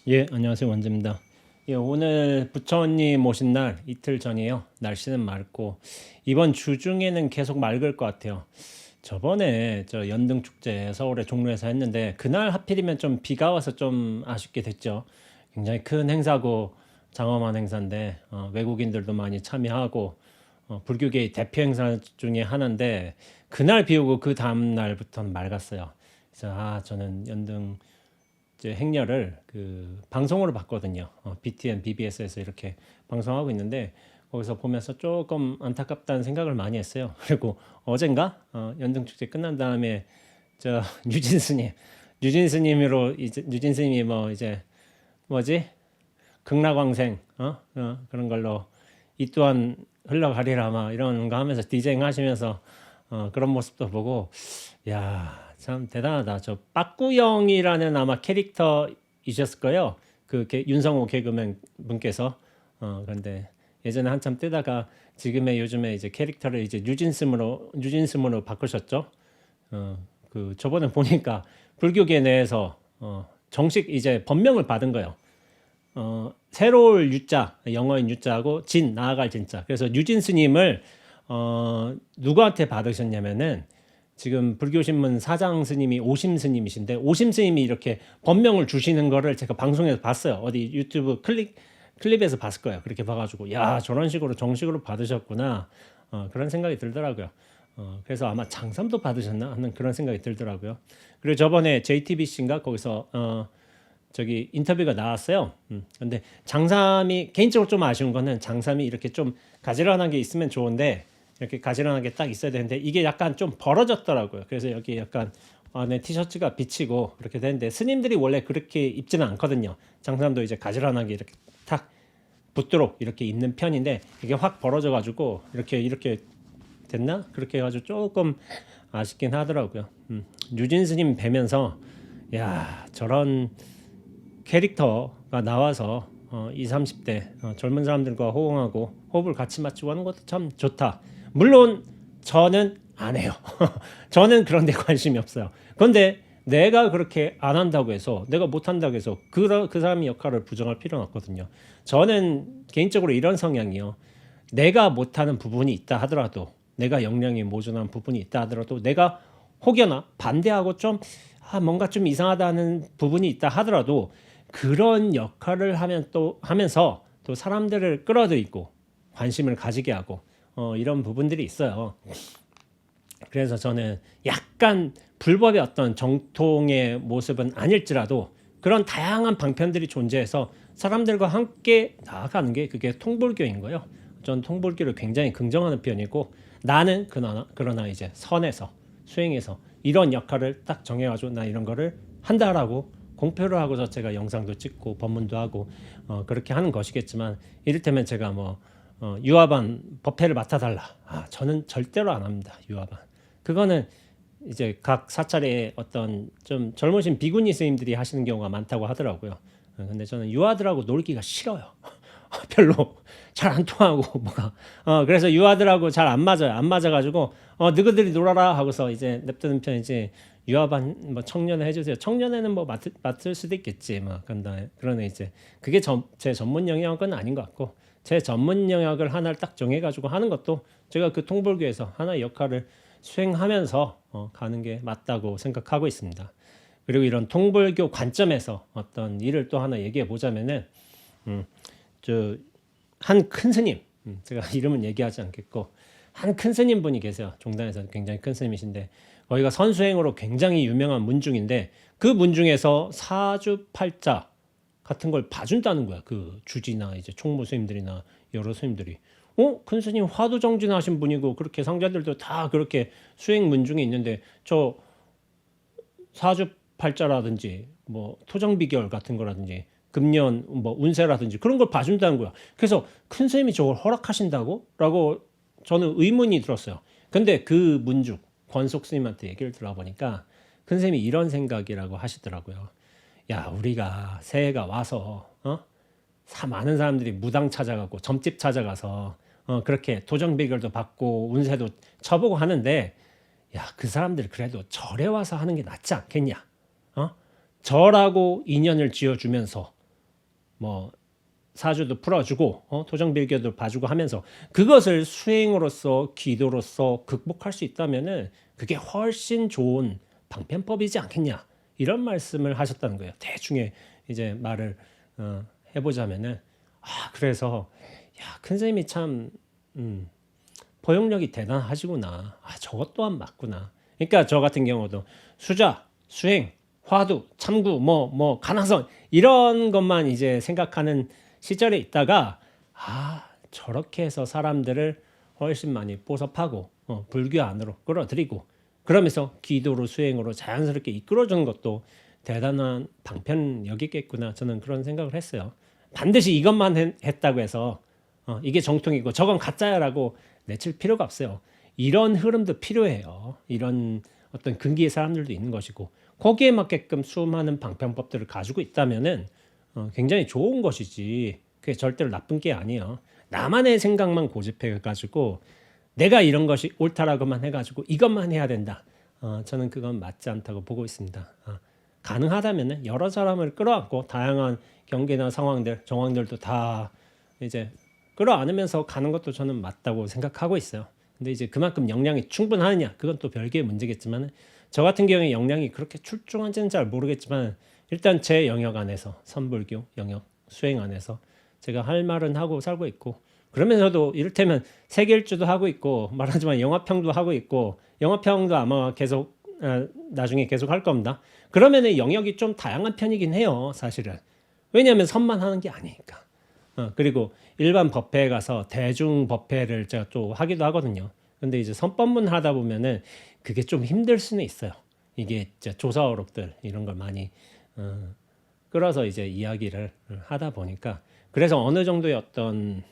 예, 안녕하세요. 원재입니다. 예, 오늘 부처님 오신 날 이틀 전이에요. 날씨는 맑고 이번 주 중에는 계속 맑을 것 같아요. 저번에 저 연등축제 서울의 종로에서 했는데 그날 하필이면 좀 비가 와서 좀 아쉽게 됐죠. 굉장히 큰 행사고 장엄한 행사인데 외국인들도 많이 참여하고 불교계의 대표 행사 중에 하나인데 그날 비 오고 그 다음 날부터는 맑았어요. 그래서 저는 연등 이제 행렬을 그 방송으로 봤거든요. BTN, BBS에서 이렇게 방송하고 있는데 거기서 보면서 조금 안타깝다는 생각을 많이 했어요. 그리고 어젠가 연등축제 끝난 다음에 저 유진 스님으로 이제 유진 스님이 뭐 이제 뭐지 극락왕생 그런 걸로 이 또한 흘러가리라 막 이런 거 하면서 디제잉 하시면서 그런 모습도 보고 야, 참 대단하다. 저 빠꾸영이라는 아마 캐릭터이셨을 거예요. 윤성호 개그맨 분께서 그런데 예전에 한참 뜨다가 지금의 요즘에 이제 캐릭터를 이제 뉴진스으로 바꾸셨죠. 그 저번에 보니까 불교계 내에서 정식 이제 법명을 받은 거예요. 새로울 유자, 영어인 유자하고 나아갈 진자. 그래서 유진 스님을 누구한테 받으셨냐면은 지금 불교신문 사장 스님이 오심 스님이신데 오심 스님이 이렇게 법명을 주시는 거를 제가 방송에서 봤어요. 어디 유튜브 클립에서 봤을 거예요. 그렇게 봐가지고 야, 저런 식으로 정식으로 받으셨구나 그런 생각이 들더라고요. 그래서 아마 장삼도 받으셨나 하는 그런 생각이 들더라고요. 그리고 저번에 JTBC인가 거기서 저기 인터뷰가 나왔어요. 근데 장삼이 개인적으로 좀 아쉬운 거는 장삼이 이렇게 좀 가지런한 게 있으면 좋은데 이렇게 가지런하게 딱 있어야 되는데 이게 약간 좀 벌어졌더라고요. 그래서 여기 약간 내 티셔츠가 비치고 이렇게 되는데 스님들이 원래 그렇게 입지는 않거든요. 장삼도 이제 가지런하게 이렇게 탁 붙도록 이렇게 입는 편인데 이게 확 벌어져가지고 이렇게 됐나? 그렇게 해가지고 조금 아쉽긴 하더라고요. 유진 스님 뵈면서 야, 저런 캐릭터가 나와서 20, 30대 젊은 사람들과 호응하고 호흡을 같이 맞추고 하는 것도 참 좋다. 물론 저는 안 해요. 저는 그런 데 관심이 없어요. 그런데 내가 그렇게 안 한다고 해서 내가 못 한다고 해서 그 사람의 역할을 부정할 필요는 없거든요. 저는 개인적으로 이런 성향이요. 내가 못하는 부분이 있다 하더라도 내가 역량이 모자란 부분이 있다 하더라도 내가 혹여나 반대하고 좀 뭔가 좀 이상하다는 부분이 있다 하더라도 그런 역할을 하면서 또 사람들을 끌어들이고 관심을 가지게 하고 이런 부분들이 있어요. 그래서 저는 약간 불법의 어떤 정통의 모습은 아닐지라도 그런 다양한 방편들이 존재해서 사람들과 함께 나아가는 게 그게 통불교인 거예요. 전 통불교를 굉장히 긍정하는 편이고 나는 그러나 이제 선에서 수행해서 이런 역할을 딱 정해가지고 나 이런 거를 한다라고 공표를 하고서 제가 영상도 찍고 법문도 하고 그렇게 하는 것이겠지만 이를테면 제가 뭐 유아반 법회를 맡아달라. 저는 절대로 안 합니다. 유아반. 그거는 이제 각 사찰에 어떤 좀 젊으신 비구니 스님들이 하시는 경우가 많다고 하더라고요. 근데 저는 유아들하고 놀기가 싫어요. 별로 잘 안 통하고 뭐가 그래서 유아들하고 잘 안 맞아요. 안 맞아가지고 너희들이 놀아라 하고서 이제 냅두는 편이지. 유아반 뭐 청년회 해주세요. 청년회는 뭐 맡을 수도 있겠지. 뭐 그러네 이제 그게 제 전문 영역은 아닌 것 같고 제 전문 영역을 하나를 딱 정해가지고 하는 것도 제가 그 통불교에서 하나의 역할을 수행하면서 가는 게 맞다고 생각하고 있습니다. 그리고 이런 통불교 관점에서 어떤 일을 또 하나 얘기해 보자면은 저 한 큰 스님, 제가 이름은 얘기하지 않겠고 한 큰 스님 분이 계세요. 종단에서 굉장히 큰 스님이신데 거기가 선수행으로 굉장히 유명한 문중인데 그 문중에서 사주팔자 같은 걸 봐준다는 거야. 그 주지나 이제 총무 스님들이나 여러 스님들이 큰 스님 화두정진하신 분이고 그렇게 상자들도 다 그렇게 수행 문중에 있는데 저 사주팔자라든지 뭐 토정비결 같은 거라든지 금년 뭐 운세라든지 그런 걸 봐준다는 거야. 그래서 큰 스님이 저걸 허락하신다고? 라고 저는 의문이 들었어요. 근데 그 문중 권속 스님한테 얘기를 들어보니까 큰 스님이 이런 생각이라고 하시더라고요. 야, 우리가 새해가 와서 많은 사람들이 무당 찾아가고 점집 찾아가서 그렇게 도정비결도 받고 운세도 쳐보고 하는데 야, 그 사람들 그래도 절에 와서 하는 게 낫지 않겠냐? 절하고 인연을 지어주면서 뭐 사주도 풀어주고 토정빌교도 봐주고 하면서 그것을 수행으로서 기도로서 극복할 수 있다면은 그게 훨씬 좋은 방편법이지 않겠냐 이런 말씀을 하셨다는 거예요. 대충의 이제 말을 해보자면은 그래서 큰 스님이 참 포용력이 대단하시구나. 저것 또한 맞구나. 그러니까 저 같은 경우도 수자, 수행, 화두, 참구, 뭐 간화선 이런 것만 이제 생각하는 시절에 있다가 저렇게 해서 사람들을 훨씬 많이 보섭하고 불교 안으로 끌어들이고 그러면서 기도로 수행으로 자연스럽게 이끌어주는 것도 대단한 방편력이겠구나 저는 그런 생각을 했어요. 반드시 이것만 했다고 해서 이게 정통이고 저건 가짜야라고 내칠 필요가 없어요. 이런 흐름도 필요해요. 이런 어떤 근기의 사람들도 있는 것이고 거기에 맞게끔 수많은 방편법들을 가지고 있다면은 굉장히 좋은 것이지 그게 절대로 나쁜 게 아니에요. 나만의 생각만 고집해 가지고 내가 이런 것이 옳다라고만 해가지고 이것만 해야 된다. 저는 그건 맞지 않다고 보고 있습니다. 가능하다면은 여러 사람을 끌어안고 다양한 경계나 상황들, 정황들도 다 이제 끌어안으면서 가는 것도 저는 맞다고 생각하고 있어요. 근데 이제 그만큼 역량이 충분하느냐 그건 또 별개의 문제겠지만 저 같은 경우에 역량이 그렇게 출중한지는 잘 모르겠지만 일단 제 영역 안에서 선불교 영역 수행 안에서 제가 할 말은 하고 살고 있고 그러면서도 이를테면 세계일주도 하고 있고 말하지만 영화평도 하고 있고 영화평도 아마 계속 나중에 계속 할 겁니다. 그러면은 영역이 좀 다양한 편이긴 해요 사실은. 왜냐하면 선만 하는 게 아니니까. 그리고 일반 법회에 가서 대중 법회를 제가 또 하기도 하거든요. 근데 이제 선법문 하다 보면은 그게 좀 힘들 수는 있어요. 이게 조사어록들 이런 걸 많이 끌어서 이제 이야기를 하다 보니까 그래서 어느 정도의 어떤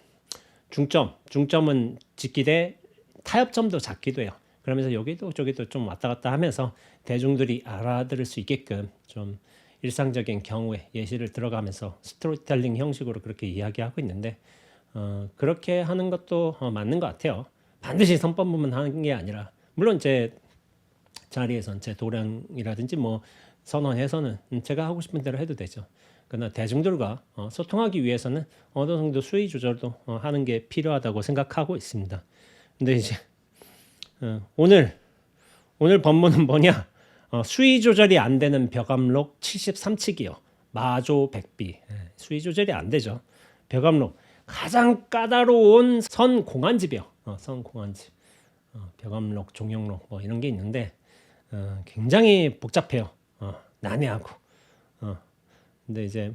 중점은 짓기대 타협점도 잡기도 해요. 그러면서 여기도 저기도 좀 왔다 갔다 하면서 대중들이 알아들을 수 있게끔 좀 일상적인 경우에 예시를 들어가면서 스토리텔링 형식으로 그렇게 이야기하고 있는데 그렇게 하는 것도 맞는 것 같아요. 반드시 선법문만 하는 게 아니라 물론 제 자리에선 제 도량이라든지 뭐 선언해서는 제가 하고 싶은 대로 해도 되죠. 그러나 대중들과 소통하기 위해서는 어느 정도 수위 조절도 하는 게 필요하다고 생각하고 있습니다. 근데 이제 오늘 법문은 뭐냐? 수위 조절이 안 되는 벽암록 73칙이요. 마조 백비. 수위 조절이 안 되죠. 벽암록 가장 까다로운 선 공안집이요. 선 공안집. 벽암록, 종영록 뭐 이런 게 있는데 굉장히 복잡해요. 난해하고. 근데 이제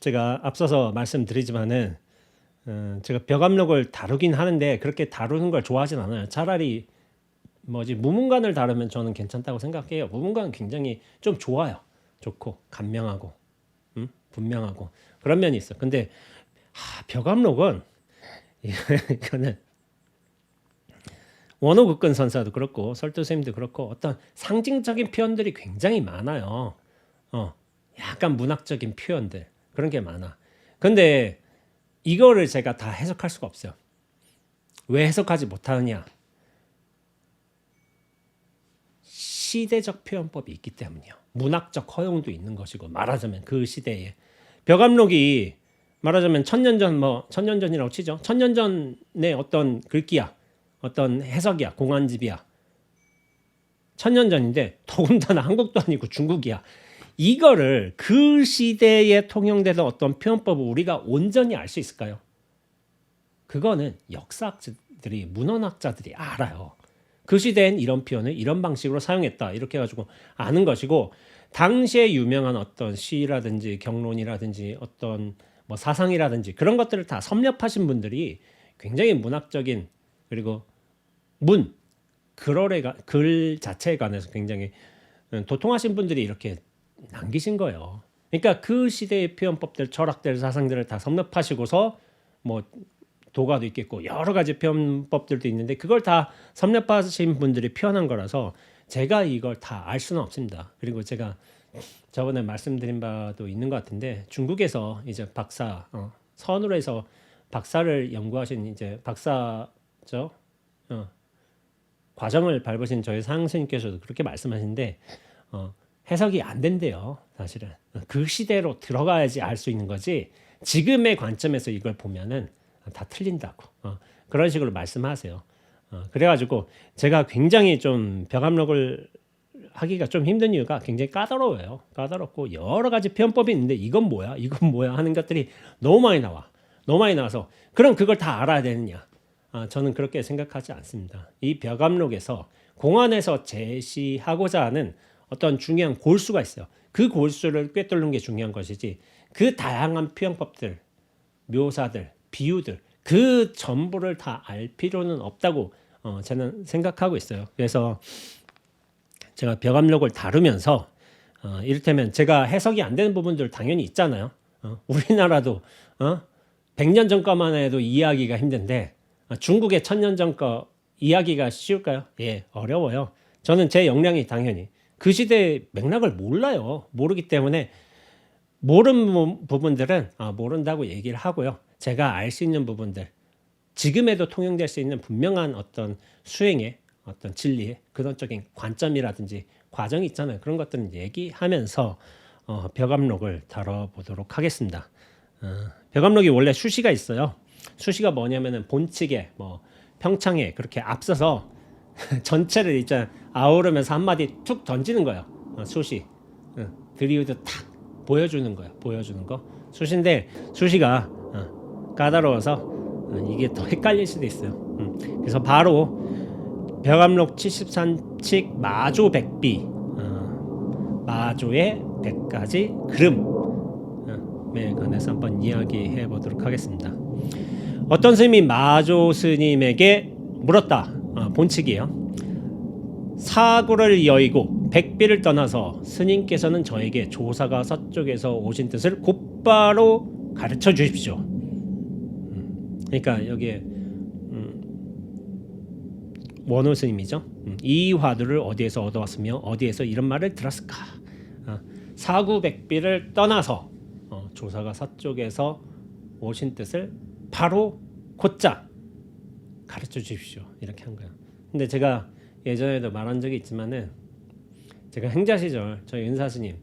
제가 앞서서 말씀드리지만은 제가 벽암록을 다루긴 하는데 그렇게 다루는 걸 좋아하진 않아요. 차라리 무문관을 다루면 저는 괜찮다고 생각해요. 무문관은 굉장히 좀 좋아요. 좋고 감명하고 분명하고 그런 면이 있어. 근데 벽암록은 이거는 원호극근 선사도 그렇고 설도 스님도 그렇고 어떤 상징적인 표현들이 굉장히 많아요. 약간 문학적인 표현들 그런 게 많아. 근데 이거를 제가 다 해석할 수가 없어요. 왜 해석하지 못하느냐? 시대적 표현법이 있기 때문이요. 문학적 허용도 있는 것이고 말하자면 그 시대에 벽암록이 말하자면 천년 전이라고 치죠. 천년 전의 어떤 글귀야, 어떤 해석이야, 공안집이야. 천년 전인데 더군다나 한국도 아니고 중국이야. 이거를 그 시대에 통용되던 어떤 표현법을 우리가 온전히 알 수 있을까요? 그거는 역사학자들이 문헌학자들이 알아요. 그 시대엔 이런 표현을 이런 방식으로 사용했다 이렇게 해가지고 아는 것이고 당시에 유명한 어떤 시라든지 경론이라든지 어떤 뭐 사상이라든지 그런 것들을 다 섭렵하신 분들이 굉장히 문학적인 그리고 글 자체에 관해서 굉장히 도통하신 분들이 이렇게 남기신 거예요. 그러니까 그 시대의 표현법들, 철학들, 사상들을 다 섭렵하시고서 뭐 도가도 있겠고 여러 가지 표현법들도 있는데 그걸 다 섭렵하신 분들이 표현한 거라서 제가 이걸 다 알 수는 없습니다. 그리고 제가 저번에 말씀드린 바도 있는 것 같은데 중국에서 이제 선으로 해서 박사를 연구하신 이제 박사죠. 과정을 밟으신 저희 상스님께서도 그렇게 말씀하시는데 해석이 안 된대요. 사실은 그 시대로 들어가야지 알 수 있는 거지. 지금의 관점에서 이걸 보면은 다 틀린다고. 그런 식으로 말씀하세요. 그래가지고 제가 굉장히 좀 벽암록을 하기가 좀 힘든 이유가 굉장히 까다로워요. 까다롭고 여러 가지 표현법이 있는데 이건 뭐야? 이건 뭐야? 하는 것들이 너무 많이 나와. 너무 많이 나와서 그럼 그걸 다 알아야 되느냐? 저는 그렇게 생각하지 않습니다. 이 벽암록에서 공안에서 제시하고자 하는 어떤 중요한 골수가 있어요. 그 골수를 꿰뚫는 게 중요한 것이지 그 다양한 표현법들, 묘사들, 비유들 그 전부를 다 알 필요는 없다고 저는 생각하고 있어요. 그래서 제가 벽암록을 다루면서 이를테면 제가 해석이 안 되는 부분들 당연히 있잖아요. 우리나라도 100년 전 거만 해도 이해하기가 힘든데 중국의 1000년 전 거 이해하기가 쉬울까요? 예, 어려워요. 저는 제 역량이 당연히 그 시대의 맥락을 몰라요. 모르기 때문에 모르는 부분들은 모른다고 얘기를 하고요. 제가 알 수 있는 부분들 지금에도 통용될 수 있는 분명한 어떤 수행의 어떤 진리의 근원적인 관점이라든지 과정이 있잖아요. 그런 것들은 얘기하면서 벽암록을 다뤄보도록 하겠습니다. 벽암록이 원래 수시가 있어요. 수시가 뭐냐면은 본칙에 뭐 평창에 그렇게 앞서서 전체를 있잖아 아우르면서 한마디 툭 던지는 거예요. 수시 드리우드 탁 보여주는 거예요. 보여주는 거 수시인데 수시가 까다로워서 이게 더 헷갈릴 수도 있어요. 그래서 바로 벽암록 73칙 마조 백비 마조의 100가지 그름에 관해서 한번 이야기해 보도록 하겠습니다. 어떤 스님이 마조 스님에게 물었다. 본칙이에요. 사구를 여의고 백비를 떠나서 스님께서는 저에게 조사가 서쪽에서 오신 뜻을 곧바로 가르쳐 주십시오. 그러니까 여기에 원호 스님이죠. 이 화두를 어디에서 얻어왔으며 어디에서 이런 말을 들었을까? 사구백비를 떠나서 조사가 서쪽에서 오신 뜻을 바로 곧장 가르쳐 주십시오. 이렇게 한 거예요. 근데 제가 예전에도 말한 적이 있지만은 제가 행자 시절 저희 은사 스님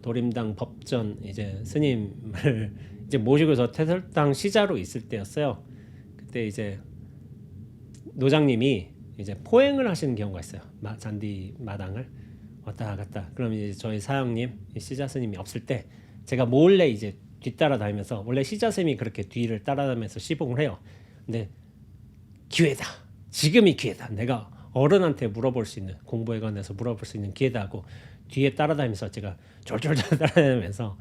도림당 법전 이제 스님을 이제 모시고서 태설당 시자로 있을 때였어요. 그때 이제 노장님이 이제 포행을 하시는 경우가 있어요. 잔디 마당을 왔다 갔다. 그럼 이제 저희 사형님 시자 스님이 없을 때 제가 몰래 이제 뒤따라 다니면서 원래 시자 스님이 그렇게 뒤를 따라다니면서 시봉을 해요. 근데 기회다. 지금이 기회다. 내가 어른한테 물어볼 수 있는 공부에 관해서 물어볼 수 있는 기회다 하고 뒤에 따라다니면서 제가 졸졸 따라다니면서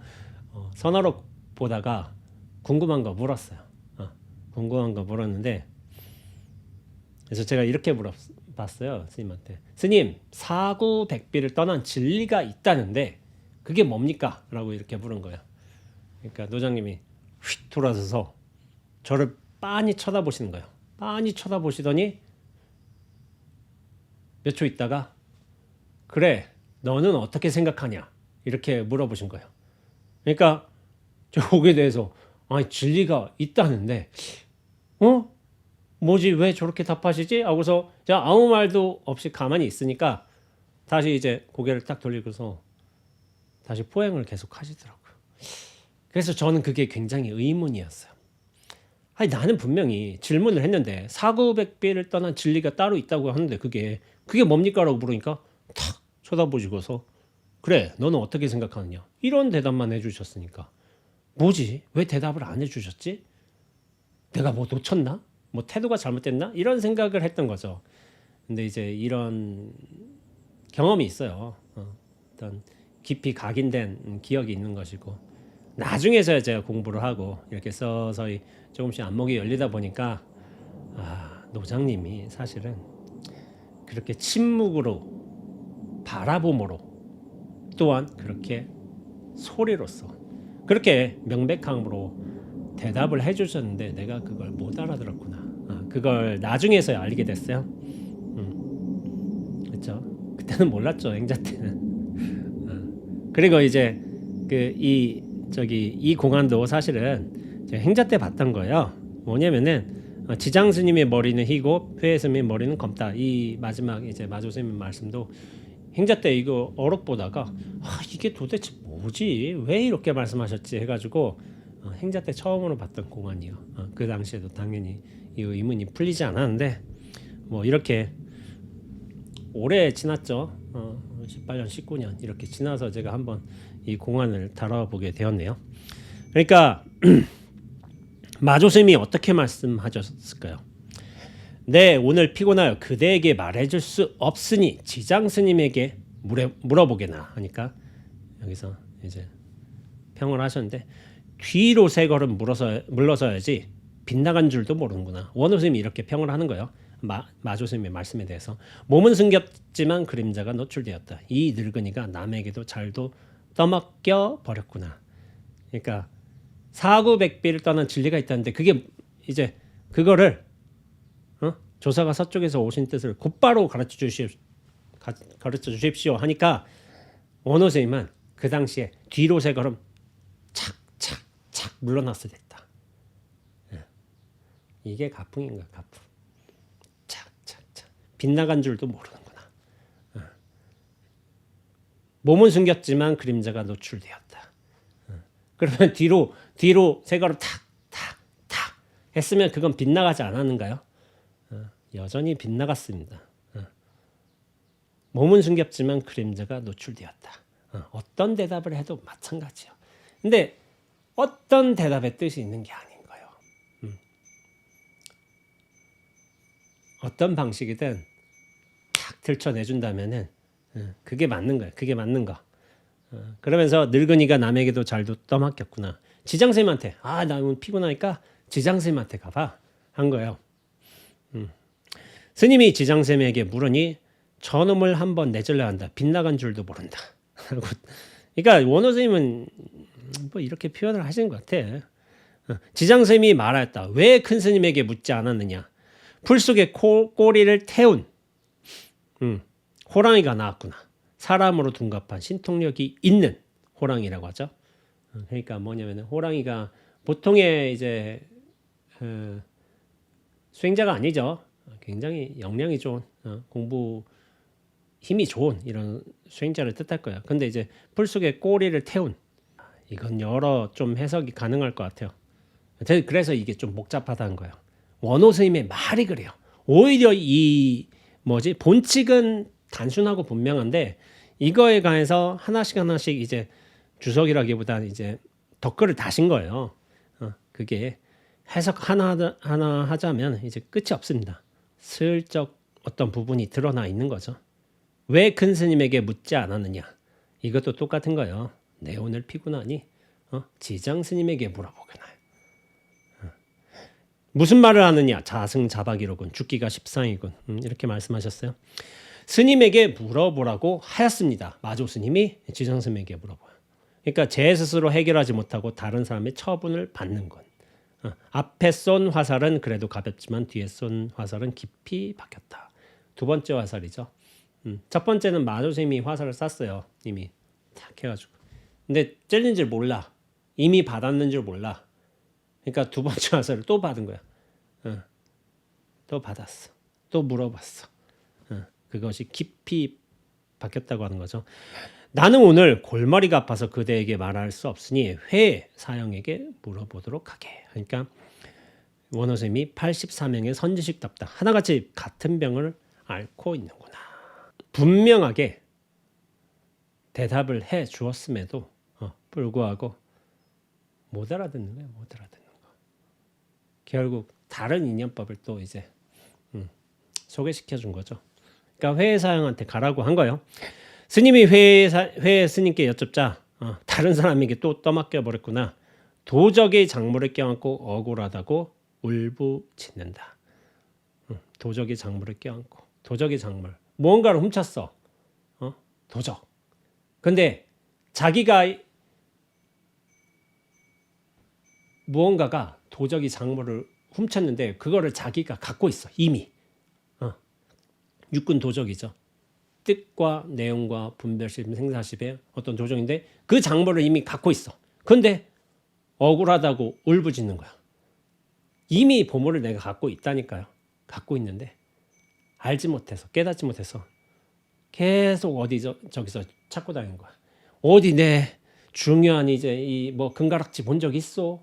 선어록 보다가 궁금한 거 물었어요. 궁금한 거 물었는데 그래서 제가 이렇게 물어봤어요. 스님한테. 스님, 사구백비를 떠난 진리가 있다는데 그게 뭡니까? 라고 이렇게 물은 거예요. 그러니까 노장님이 휙 돌아서서 저를 빤히 쳐다보시는 거예요. 빤히 쳐다보시더니 몇 초 있다가 그래, 너는 어떻게 생각하냐? 이렇게 물어보신 거예요. 그러니까 저 거기에 대해서 아니 진리가 있다는데 뭐지 왜 저렇게 답하시지? 하고서 제가 아무 말도 없이 가만히 있으니까 다시 이제 고개를 딱 돌리고서 다시 포행을 계속 하시더라고요. 그래서 저는 그게 굉장히 의문이었어요. 아니 나는 분명히 질문을 했는데 사구백비를 떠난 진리가 따로 있다고 하는데 그게 뭡니까? 라고 물으니까 탁 쳐다보시고서 그래 너는 어떻게 생각하느냐 이런 대답만 해주셨으니까 뭐지? 왜 대답을 안 해주셨지? 내가 뭐 놓쳤나? 뭐 태도가 잘못됐나? 이런 생각을 했던 거죠. 근데 이제 이런 경험이 있어요. 어떤 깊이 각인된 기억이 있는 것이고 나중에서야 제가 공부를 하고 이렇게 서서히 조금씩 안목이 열리다 보니까 노장님이 사실은 그렇게 침묵으로 바라봄으로 또한 그렇게 소리로서 그렇게 명백함으로 대답을 해주셨는데 내가 그걸 못 알아들었구나. 그걸 나중에서야 알게 됐어요. 그렇죠. 그때는 몰랐죠. 행자 때는. 그리고 이제 이 공안도 사실은 제가 행자 때 봤던 거예요. 뭐냐면은 지장 스님의 머리는 희고 회의 스님의 머리는 검다. 이 마지막 이제 마조 스님 말씀도 행자 때 이거 어록 보다가 이게 도대체 뭐지? 왜 이렇게 말씀하셨지? 해가지고 행자 때 처음으로 봤던 공안이요. 그 당시에도 당연히 이 의문이 풀리지 않았는데 뭐 이렇게 오래 지났죠. 18년, 19년 이렇게 지나서 제가 한번 이 공안을 다뤄보게 되었네요. 그러니까 마조스님이 어떻게 말씀하셨을까요? 네, 오늘 피곤하여 그대에게 말해줄 수 없으니 지장 스님에게 물어보게나 하니까 여기서 이제 평을 하셨는데 뒤로 세 걸음 물러서야지 빗나간 줄도 모르는구나. 원호 스님이 이렇게 평을 하는 거예요. 마조 스님의 말씀에 대해서 몸은 숨겼지만 그림자가 노출되었다. 이 늙은이가 남에게도 잘도 떠맡겨 버렸구나. 그러니까 사구백비를 떠난 진리가 있다는데 그게 이제 그거를 조사가 서쪽에서 오신 뜻을 곧바로 가르쳐 주십시오 하니까 원호 스님은 그 당시에 뒤로 세 걸음 착착착 물러났어야 됐다. 이게 가풍인 거야. 가풍. 착착착 빗나간 줄도 모르는구나. 몸은 숨겼지만 그림자가 노출되었다. 그러면 뒤로 세 걸음 탁탁탁 했으면 그건 빗나가지 않았는가요? 여전히 빗나갔습니다. 몸은 숨겼지만 그림자가 노출되었다. 어떤 대답을 해도 마찬가지요. 근데 어떤 대답의 뜻이 있는 게 아닌 거예요. 어떤 방식이든 탁 들춰내준다면은 그게 맞는 거예요. 그게 맞는 거. 그러면서 늙은이가 남에게도 잘도 떠맡겼구나. 지장쌤한테 나 오늘 피곤하니까 지장쌤한테 가봐 한 거예요. 스님이 지장쌤에게 물으니 저놈을 한번 내절려 한다. 빗나간 줄도 모른다. 그러니까 원호 스님은 뭐 이렇게 표현을 하시는 것 같아. 지장쌤이 말하였다. 왜 큰 스님에게 묻지 않았느냐. 풀 속에 꼬리를 태운 호랑이가 나왔구나. 사람으로 둔갑한 신통력이 있는 호랑이라고 하죠. 그러니까 뭐냐면 호랑이가 보통의 이제 수행자가 아니죠. 굉장히 역량이 좋은 공부 힘이 좋은 이런 수행자를 뜻할 거예요. 근데 이제 풀 속에 꼬리를 태운 이건 여러 좀 해석이 가능할 것 같아요. 그래서 이게 좀 복잡하다는 거예요. 원호 스님의 말이 그래요. 오히려 이 본칙은 단순하고 분명한데 이거에 관해서 하나씩 이제 주석이라기보다는 이제 덧글을 다신 거예요. 그게 해석 하나 하자면 이제 끝이 없습니다. 슬쩍 어떤 부분이 드러나 있는 거죠. 왜 큰 스님에게 묻지 않았느냐? 이것도 똑같은 거예요. 내 오늘 피곤하니 지장 스님에게 물어보거나. 무슨 말을 하느냐? 자승자박이로군. 죽기가 십상이군. 이렇게 말씀하셨어요. 스님에게 물어보라고 하였습니다. 마조 스님이 지장 스님에게 물어봐요. 그러니까 제 스스로 해결하지 못하고 다른 사람의 처분을 받는 것. 앞에 쏜 화살은 그래도 가볍지만 뒤에 쏜 화살은 깊이 박혔다. 두 번째 화살이죠. 첫 번째는 마조 스님이 화살을 쐈어요. 이미 탁 해가지고. 근데 찔린 줄 몰라. 이미 받았는 줄 몰라. 그러니까 두 번째 화살을 또 받은 거야. 또 받았어. 또 물어봤어. 그것이 깊이 박혔다고 하는 거죠. 나는 오늘 골머리가 아파서 그대에게 말할 수 없으니 회 사형에게 물어보도록 하게. 그러니까 원호 스님이 84명의 선지식답다. 하나같이 같은 병을 앓고 있는구나. 분명하게 대답을 해 주었음에도 불구하고 못 알아듣는 거예요. 못 알아듣는 거. 결국 다른 인연법을 또 이제 소개시켜 준 거죠. 그러니까 회 사형한테 가라고 한 거예요. 스님이 회 스님께 여쭙자 다른 사람에게 또 떠맡겨 버렸구나. 도적의 작물을 껴안고 억울하다고 울부짖는다. 도적의 작물을 껴안고 도적의 작물 무언가를 훔쳤어. 도적. 근데 자기가 무언가가 도적이 작물을 훔쳤는데 그거를 자기가 갖고 있어. 이미. 육군 도적이죠. 뜻과 내용과 분별심, 생사심의 어떤 도적인데 그 작물을 이미 갖고 있어. 근데 억울하다고 울부짖는 거야. 이미 보물을 내가 갖고 있다니까요. 갖고 있는데 알지 못해서 깨닫지 못해서 계속 저기서 찾고 다니는 거야. 어디 내 중요한 이제 이 뭐 금가락지 본 적 있어?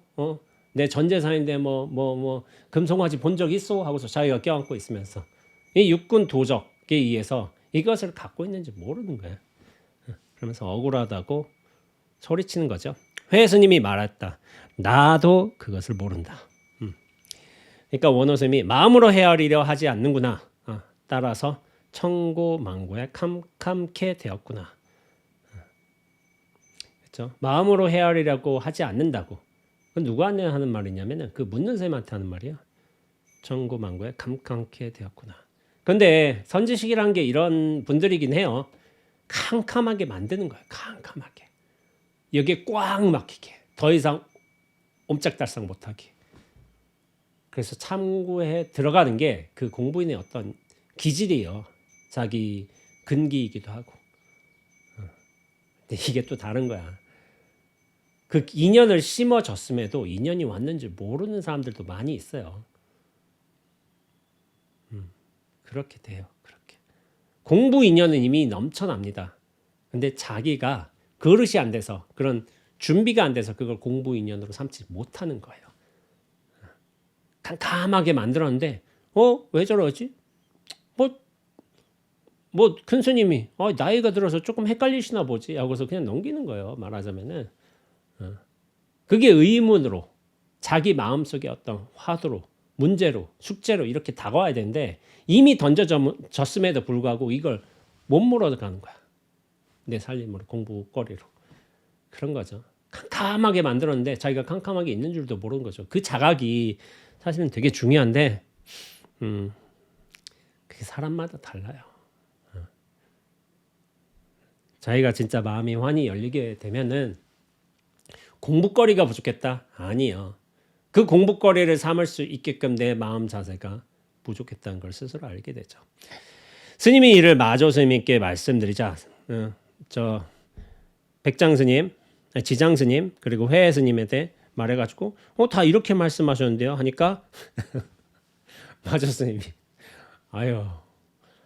내 전 재산인데 뭐 금송아지 본 적 있어? 하고서 자기가 껴안고 있으면서 이 육군 도적에 의해서 이것을 갖고 있는지 모르는 거야. 그러면서 억울하다고 소리치는 거죠. 회스님이 말했다. 나도 그것을 모른다. 그러니까 원호스님이 마음으로 헤아리려 하지 않는구나. 따라서 천고만고에 캄캄케 되었구나. 그렇죠? 마음으로 헤아리려고 하지 않는다고. 그건 누구한테 하는 말이냐면은 그 묻는 쌤한테 하는 말이야. 천고만고에 캄캄케 되었구나. 근데 선지식이란 게 이런 분들이긴 해요. 캄캄하게 만드는 거예요. 캄캄하게. 여기에 꽉 막히게. 더 이상 옴짝달싹 못하게. 그래서 참고에 들어가는 게 그 공부인의 어떤 기질이에요. 자기 근기이기도 하고. 근데 이게 또 다른 거야. 그 인연을 심어줬음에도 인연이 왔는지 모르는 사람들도 많이 있어요. 그렇게 돼요. 그렇게. 공부 인연은 이미 넘쳐납니다. 근데 자기가 그릇이 안 돼서 그런 준비가 안 돼서 그걸 공부 인연으로 삼지 못하는 거예요. 캄캄하게 만들었는데 왜 저러지? 뭐 큰 스님이 나이가 들어서 조금 헷갈리시나 보지 하고서 그냥 넘기는 거예요. 말하자면은 그게 의문으로 자기 마음속에 어떤 화두로 문제로 숙제로 이렇게 다가와야 되는데 이미 던져졌음에도 불구하고 이걸 못 물어가는 거야. 내 살림으로 공부거리로. 그런 거죠. 캄캄하게 만들었는데 자기가 캄캄하게 있는 줄도 모르는 거죠. 그 자각이 사실은 되게 중요한데 그게 사람마다 달라요. 자기가 진짜 마음이 환히 열리게 되면은 공부거리가 부족했다? 아니요. 그 공부거리를 삼을 수 있게끔 내 마음 자세가 부족했다는 걸 스스로 알게 되죠. 스님이 이를 마조 스님께 말씀드리자 저 백장 스님, 지장 스님 그리고 회애 스님에 대해 말해가지고 다 이렇게 말씀하셨는데요 하니까 마조 스님이 아유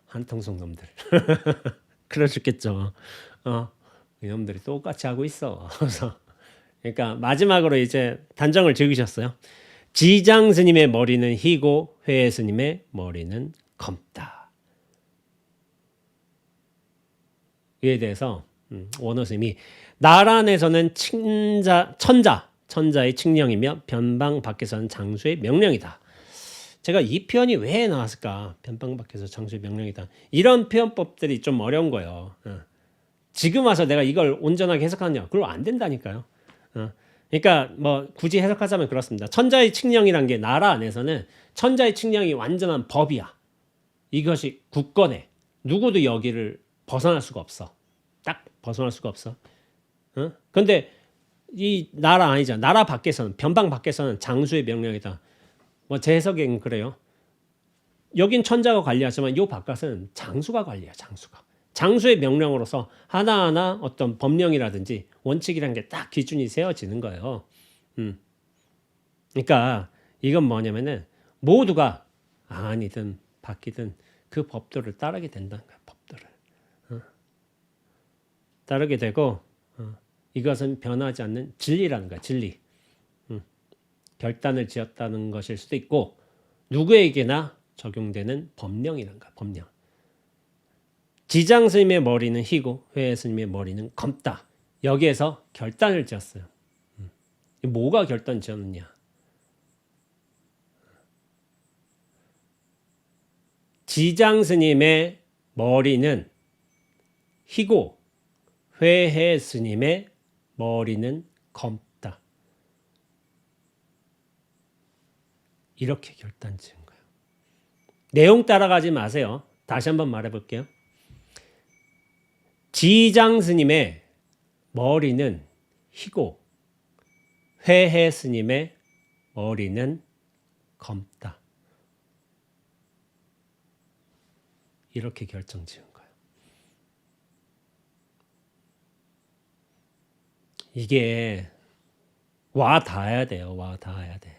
한통속 놈들 그러셨겠죠. 이놈들이 똑같이 하고 있어. 그래서 그러니까 마지막으로 이제 단정을 지으셨어요. 지장 스님의 머리는 희고 회애 스님의 머리는 검다. 이에 대해서 원호 스님이 나란에서는 천자의 칙령이며 변방 밖에서는 장수의 명령이다. 제가 이 표현이 왜 나왔을까? 변방 밖에서 장수의 명령이다. 이런 표현법들이 좀 어려운 거예요. 지금 와서 내가 이걸 온전하게 해석하느냐? 그럼 안 된다니까요. 그러니까 뭐 굳이 해석하자면 그렇습니다. 천자의 칙령이란 게 나라 안에서는 천자의 칙령이 완전한 법이야. 이것이 굳건해. 누구도 여기를 벗어날 수가 없어. 딱 벗어날 수가 없어. 근데 이 나라 아니잖아. 나라 밖에서는 변방 밖에서는 장수의 명령이다. 뭐 제 해석엔 그래요. 여긴 천자가 관리하지만 요 바깥은 장수가 관리야. 장수의 명령으로서 하나하나 어떤 법령이라든지 원칙이라는 게 딱 기준이 세워지는 거예요. 그러니까 이건 뭐냐면은 모두가 안이든 밖이든 그 법도를 따르게 된다는 거야. 법도를 따르게 되고 이것은 변하지 않는 진리라는 거야. 진리. 결단을 지었다는 것일 수도 있고 누구에게나 적용되는 법령이라는 거야. 법령. 지장 스님의 머리는 희고 회애 스님의 머리는 검다. 여기에서 결단을 지었어요. 뭐가 결단 지었느냐? 지장 스님의 머리는 희고 회애 스님의 머리는 검다. 이렇게 결단 지은 거예요. 내용 따라가지 마세요. 다시 한번 말해볼게요. 지장 스님의 머리는 희고 회애 스님의 머리는 검다. 이렇게 결정 지은 거예요. 이게 와 닿아야 돼요. 와 닿아야 돼.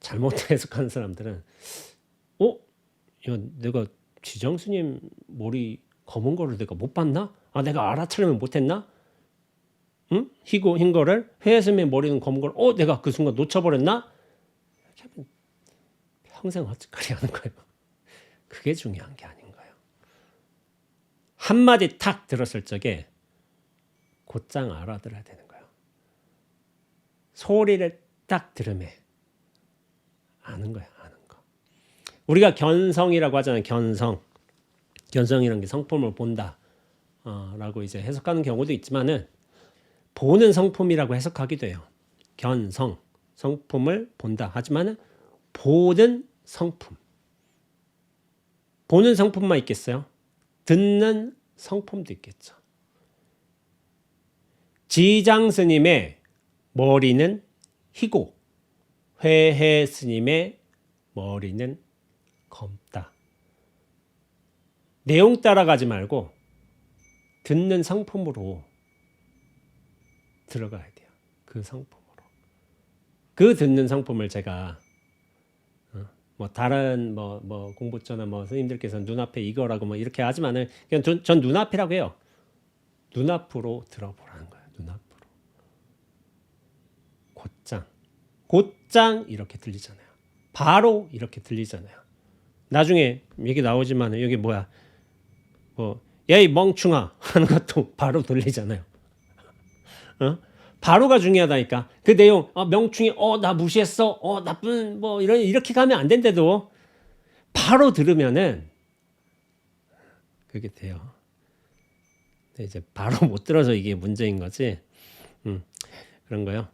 잘못 해석하는 사람들은 야, 내가 지정스님 머리 검은 거를 내가 못 봤나? 아, 내가 알아차리면 못했나? 응? 흰 거를 회스님의 머리는 검은 걸, 내가 그 순간 놓쳐버렸나? 이렇게 하면 평생 헛짓거리 하는 거예요. 그게 중요한 게 아닌 거예요. 한마디 탁 들었을 적에 곧장 알아들어야 되는 거예요. 소리를 딱 들으면 아는 거예요. 아는 거. 우리가 견성이라고 하잖아요. 견성이라는 게 성품을 본다 라고 이제 해석하는 경우도 있지만은 보는 성품이라고 해석하기도 해요. 견성, 성품을 본다. 하지만은 보는 성품. 보는 성품만 있겠어요? 듣는 성품도 있겠죠. 지장 스님의 머리는 희고 회해 스님의 머리는 검다. 내용 따라가지 말고 듣는 성품으로 들어가야 돼요. 그 성품으로. 그 듣는 성품을 제가 뭐 다른 뭐 공부처나 뭐 스님들께서 눈앞에 이거라고 뭐 이렇게 하지만은 그냥 전 눈앞이라고 해요. 눈앞으로 들어보라는 거예요. 눈앞으로. 곧장 이렇게 들리잖아요. 바로 이렇게 들리잖아요. 나중에 얘기 나오지만 여기 뭐야? 야, 이 멍충아 하는 것도 바로 들리잖아요. 바로가 중요하다니까. 그 내용, 명충이, 나 무시했어, 나쁜, 이렇게 가면 안 된대도, 바로 들으면은, 그게 돼요. 근데 이제 바로 못 들어서 이게 문제인 거지. 그런 거요.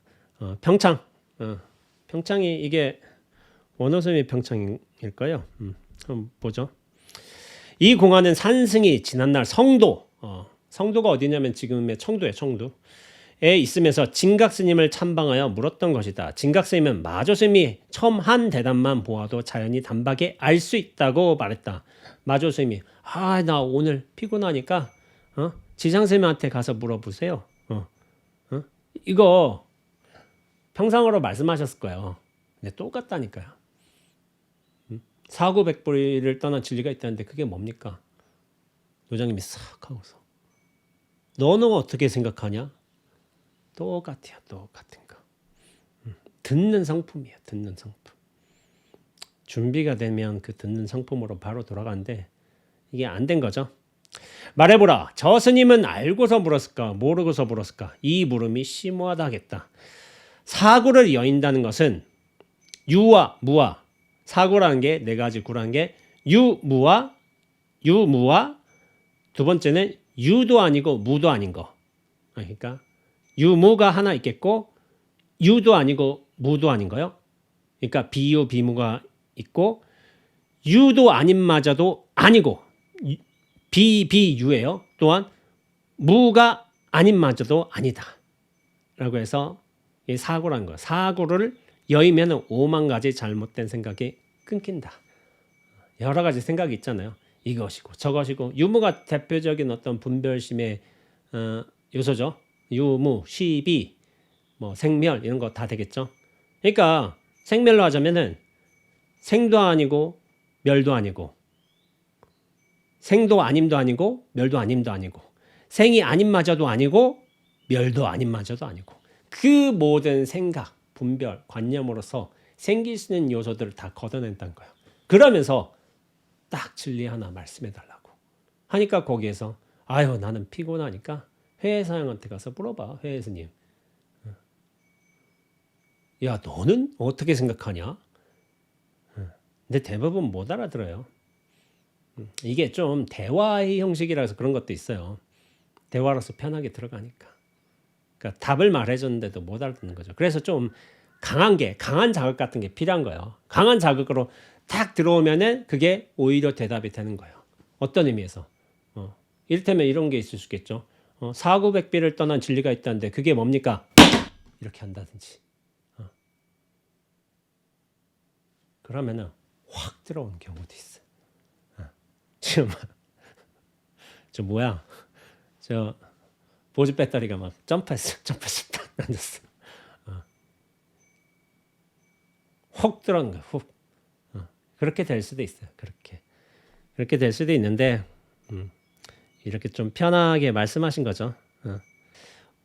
평창이 이게 원어섬이 평창일까요? 한번 보죠. 이 공안은 산승이 지난날 성도가 어디냐면 지금의 청도에 있으면서 진각스님을 참방하여 물었던 것이다. 진각스님은 마조스님이 처음 한 대답만 보아도 자연히 단박에 알 수 있다고 말했다. 마조스님이 나 오늘 피곤하니까 지장스님한테 가서 물어보세요. 이거 평상어로 말씀하셨을 거예요. 근데 똑같다니까요. 사구백보리를 떠난 진리가 있다는데 그게 뭡니까? 노장님이 싹 하고서 너는 어떻게 생각하냐? 똑같아요. 똑같은 거. 듣는 성품이에요. 듣는 성품. 준비가 되면 그 듣는 성품으로 바로 돌아가는데 이게 안 된 거죠. 말해보라. 저 스님은 알고서 물었을까? 모르고서 물었을까? 이 물음이 심오하다 하겠다. 사구를 여인다는 것은 유와 무와 사구라는 게 네 가지 구라는 게 유무와 두 번째는 유도 아니고 무도 아닌 거. 그러니까 유무가 하나 있겠고 유도 아니고 무도 아닌 거요. 그러니까 비유 비무가 있고 유도 아닌마저도 아니고 비유예요. 또한 무가 아닌마저도 아니다. 라고 해서 이 사고라는 거예요. 사고를 여의면 5만 가지 잘못된 생각이 끊긴다. 여러 가지 생각이 있잖아요. 이것이고 저것이고 유무가 대표적인 어떤 분별심의 요소죠. 유무, 시비, 생멸 이런 거 다 되겠죠. 그러니까 생멸로 하자면은 생도 아니고 멸도 아니고 생도 아님도 아니고 멸도 아님도 아니고 생이 아님마저도 아니고 멸도 아님마저도 아니고 그 모든 생각, 분별, 관념으로서 생길 수 있는 요소들을 다 걷어낸다는 거예요. 그러면서 딱 진리 하나 말씀해 달라고 하니까 거기에서 나는 피곤하니까 회사장한테 가서 물어봐. 회스님. 야, 너는 어떻게 생각하냐? 근데 대부분 못 알아들어요. 이게 좀 대화의 형식이라서 그런 것도 있어요. 대화로서 편하게 들어가니까. 그러니까 답을 말해줬는데도 못 알아듣는 거죠. 그래서 좀 강한 자극 같은 게 필요한 거예요. 강한 자극으로 딱 들어오면은 그게 오히려 대답이 되는 거예요. 어떤 의미에서? 이를테면 이런 게 있을 수 있겠죠. 사구백비를 떠난 진리가 있다는데 그게 뭡니까? 이렇게 한다든지. 그러면은 확 들어오는 경우도 있어요. 지금 저 보조 배터리가 막 점프했어. 딱 앉았어. 혹 들어오는 거야. 훅. 그렇게 될 수도 있어요. 그렇게. 그렇게 될 수도 있는데 이렇게 좀 편하게 말씀하신 거죠.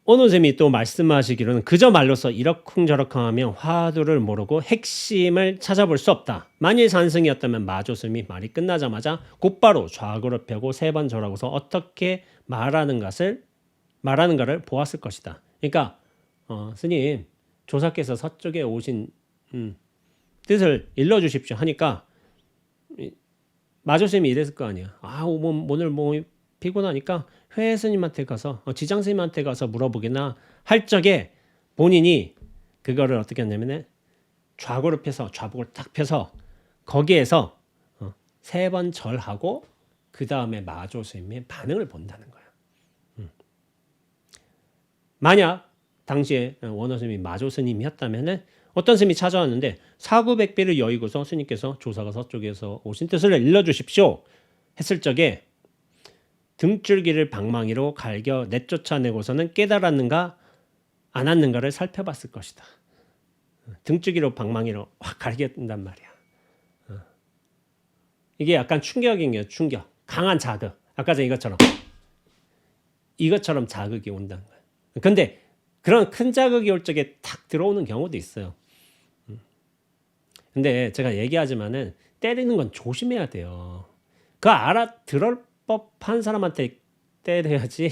오노쌤이 또 말씀하시기로는 그저 말로써 이러쿵저러쿵하며 화두를 모르고 핵심을 찾아볼 수 없다. 만일 산승이었다면 마조스님이 말이 끝나자마자 곧바로 좌구를 펴고 세 번 절하고서 어떻게 말하는가를 보았을 것이다. 그러니까 스님 조사께서 서쪽에 오신 뜻을 일러주십시오 하니까 마조스님이 이랬을 거 아니야. 오늘 몸이 피곤하니까 회 스님한테 가서 지장 스님한테 가서 물어보기나 할 적에 본인이 그거를 어떻게 했냐면 좌구를 펴서 좌복을 딱 펴서 거기에서 세 번 절하고 그 다음에 마조 스님의 반응을 본다는 거야. 만약 당시에 원어 스님이 마조 스님이었다면은 어떤 스님이 찾아왔는데 사구백비를 여의고서 스님께서 조사가 서쪽에서 오신 뜻을 일러주십시오 했을 적에 등줄기를 방망이로 갈겨 내쫓아내고서는 깨달았는가 안 왔는가를 살펴봤을 것이다. 등줄기로 방망이로 확 갈겼단 말이야. 이게 약간 충격인 거예요. 충격. 강한 자극. 아까 전 이것처럼 자극이 온다는 거예요. 근데 그런 큰 자극이 올 적에 탁 들어오는 경우도 있어요. 근데 제가 얘기하지만은 때리는 건 조심해야 돼요. 그거 알아들을 법한 사람한테 때려야지.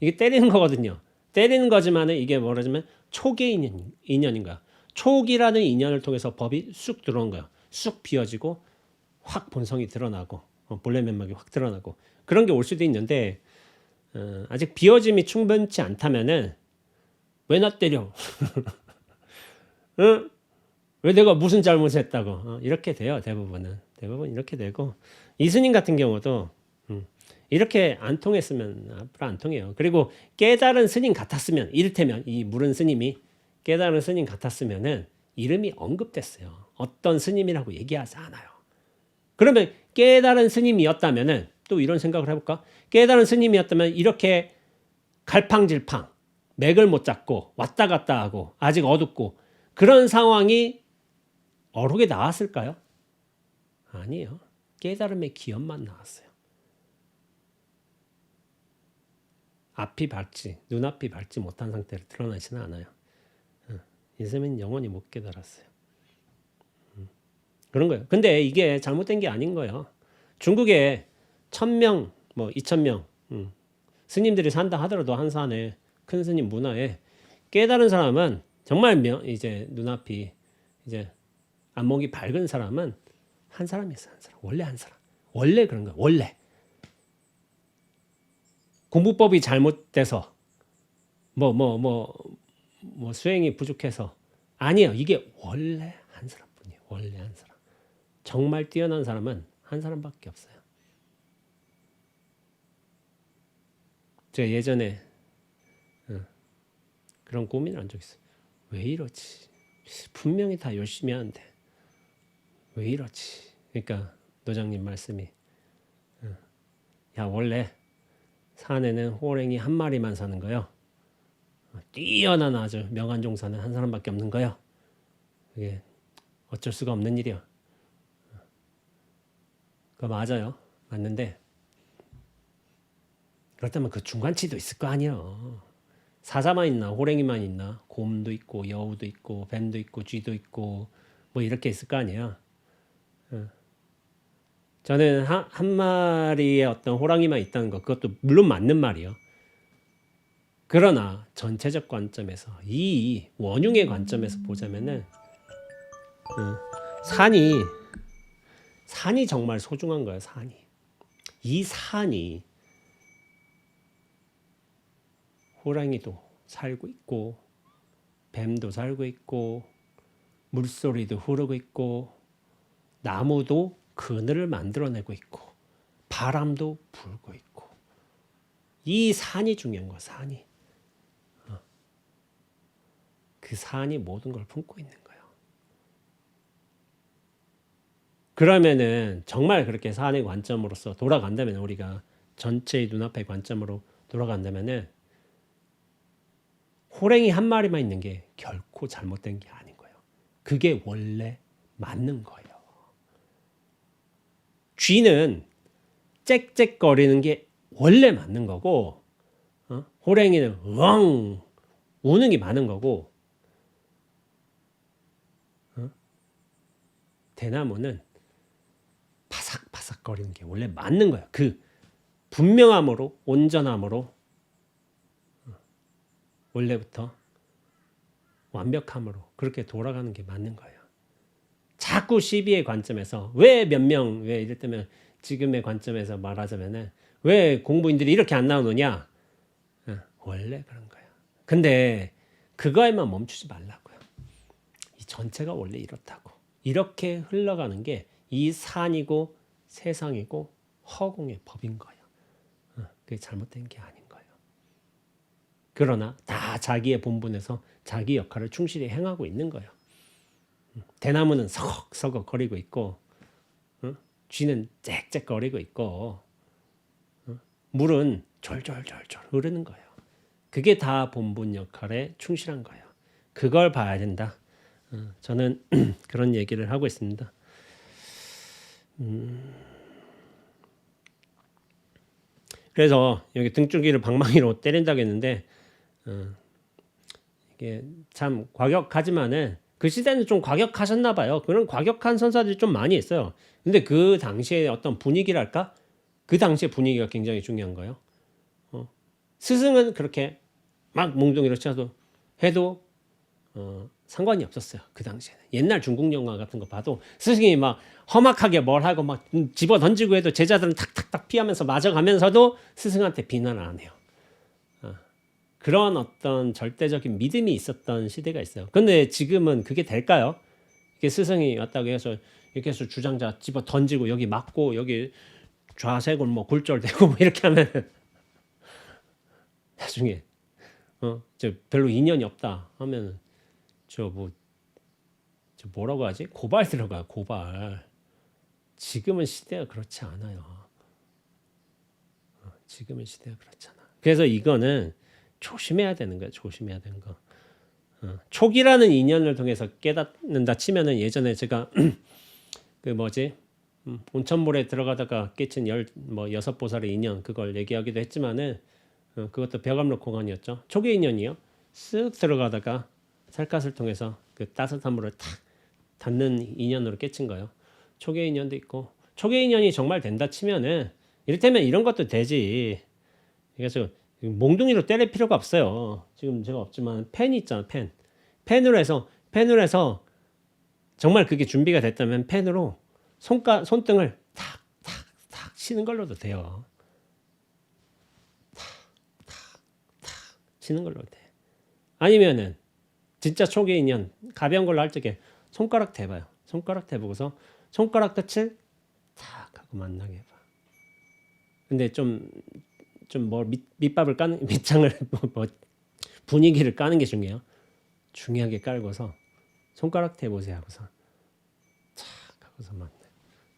이게 때리는 거거든요. 때리는 거지만은 이게 뭐라면 촉의 인연인 거야. 촉이라는 인연을 통해서 법이 쑥 들어온 거야. 쑥 비어지고 확 본성이 드러나고 본래 면목이 확 드러나고 그런 게 올 수도 있는데 아직 비어짐이 충분치 않다면은 왜 나 때려? 응? 왜 내가 무슨 잘못을 했다고? 이렇게 돼요. 대부분 이렇게 되고 이스님 같은 경우도 이렇게 안 통했으면 앞으로 안 통해요. 그리고 깨달은 스님 같았으면 이를테면 이 물은 스님이 깨달은 스님 같았으면은 이름이 언급됐어요. 어떤 스님이라고 얘기하지 않아요. 그러면 깨달은 스님이었다면은 또 이런 생각을 해볼까? 깨달은 스님이었다면 이렇게 갈팡질팡 맥을 못 잡고 왔다 갔다 하고 아직 어둡고 그런 상황이 어록에 나왔을까요? 아니에요. 깨달음의 기염만 나왔어요. 눈앞이 밝지 못한 상태로 드러나지는 않아요. 이스님은 영원히 못 깨달았어요. 그런 거예요. 근데 이게 잘못된 게 아닌 거예요. 중국에 1000명, 2000명 스님들이 산다 하더라도 한 산에 큰 스님 문화에 깨달은 사람은 정말 이제 눈앞이 이제 안목이 밝은 사람은 한 사람이었어요. 한 사람. 원래 한 사람. 원래 그런 거예요. 원래. 공부법이 잘못돼서 수행이 부족해서 아니에요. 이게 원래 한 사람뿐이에요. 원래 한 사람. 정말 뛰어난 사람은 한 사람밖에 없어요. 제가 예전에 그런 고민을 한 적 있어요. 왜 이러지? 분명히 다 열심히 하는데 왜 이러지? 그러니까 노장님 말씀이 야 원래 산에는 호랭이 한 마리만 사는 거요. 뛰어난 아주 명한 종사는 한 사람밖에 없는 거요. 그게 어쩔 수가 없는 일이야. 그거 맞아요. 맞는데 그렇다면 그 중간치도 있을 거 아니에요. 사자만 있나 호랭이만 있나 곰도 있고 여우도 있고 뱀도 있고 쥐도 있고 뭐 이렇게 있을 거 아니에요. 저는 한 마리의 어떤 호랑이만 있다는 거 그것도 물론 맞는 말이에요. 그러나 전체적 관점에서 이 원흉의 관점에서 보자면은 산이 정말 소중한 거예요. 이 산이 호랑이도 살고 있고 뱀도 살고 있고 물소리도 흐르고 있고 나무도 그늘을 만들어내고 있고 바람도 불고 있고 이 산이 중요한 거야. 그 산이 모든 걸 품고 있는 거예요. 그러면은 정말 그렇게 산의 관점으로서 돌아간다면 우리가 전체의 눈앞의 관점으로 돌아간다면은 호랭이 한 마리만 있는 게 결코 잘못된 게 아닌 거예요. 그게 원래 맞는 거예요. 쥐는 짹짹거리는 게 원래 맞는 거고, 호랭이는 으엉 우는 게 많은 거고, 대나무는 바삭바삭거리는 게 원래 맞는 거예요. 그 분명함으로, 온전함으로 원래부터 완벽함으로 그렇게 돌아가는 게 맞는 거예요. 자꾸 시비의 관점에서 왜 이럴 때면 지금의 관점에서 말하자면은 왜 공부인들이 이렇게 안 나오느냐? 원래 그런 거예요. 근데 그거에만 멈추지 말라고요. 이 전체가 원래 이렇다고. 이렇게 흘러가는 게 이 산이고 세상이고 허공의 법인 거예요. 그게 잘못된 게 아닌 거예요. 그러나 다 자기의 본분에서 자기 역할을 충실히 행하고 있는 거예요. 대나무는 서걱서걱 거리고 있고, 쥐는 짹짹거리고 있고, 물은 졸졸졸졸 흐르는 거예요. 그게 다 본분 역할에 충실한 거예요. 그걸 봐야 된다. 저는 그런 얘기를 하고 있습니다. 그래서 여기 등줄기를 방망이로 때린다고 했는데, 이게 참 과격하지만은 그 시대는 좀 과격하셨나 봐요. 그런 과격한 선사들이 좀 많이 있어요. 근데 그 당시에 어떤 분위기랄까? 그 당시의 분위기가 굉장히 중요한 거예요. 스승은 그렇게 막 몽둥이로 쳐도 해도 상관이 없었어요. 그 당시에는. 옛날 중국 영화 같은 거 봐도 스승이 막 험악하게 뭘 하고 막 집어 던지고 해도 제자들은 탁탁탁 피하면서 맞아가면서도 스승한테 비난을 안 해요. 그런 어떤 절대적인 믿음이 있었던 시대가 있어요. 근데 지금은 그게 될까요? 이게 스승이 왔다고 해서 이렇게 해서 주장자 집어 던지고 여기 맞고 여기 좌세골 뭐 굴절되고 뭐 이렇게 하면 나중에 저 별로 인연이 없다 하면 저 뭐라고 하지? 고발 들어가요. 고발. 지금은 시대가 그렇지 않아요. 지금은 시대가 그렇지 않아. 그래서 이거는 조심해야 되는 거예요. 조심해야 되는 거. 촉이라는 인연을 통해서 깨닫는다 치면은 예전에 제가 그 뭐지 온천물에 들어가다가 깨친 6보살의 인연 그걸 얘기하기도 했지만은 그것도 벽암록 공안이었죠. 촉의 인연이요. 쓱 들어가다가 살갗을 통해서 그 따뜻한 물을 탁 닿는 인연으로 깨친 거예요. 촉의 인연도 있고 촉의 인연이 정말 된다 치면은 이를테면 이런 것도 되지. 그래서 몽둥이로 때릴 필요가 없어요. 지금 제가 없지만 펜 있잖아. 펜으로 해서 정말 그게 준비가 됐다면 펜으로 손등을 탁탁탁 치는 걸로도 돼요. 탁탁탁 치는 걸로 돼. 아니면은 진짜 촉의 인연 가벼운 걸로 할 적에 손가락 대봐요. 손가락 대보고서 손가락 끝을 탁 하고 만나게 해봐. 근데 밑밥을 까는 밑장을 분위기를 까는 게 중요해요. 중요하게 깔고서 손가락 대보세요 하고서 착 하고서 만나.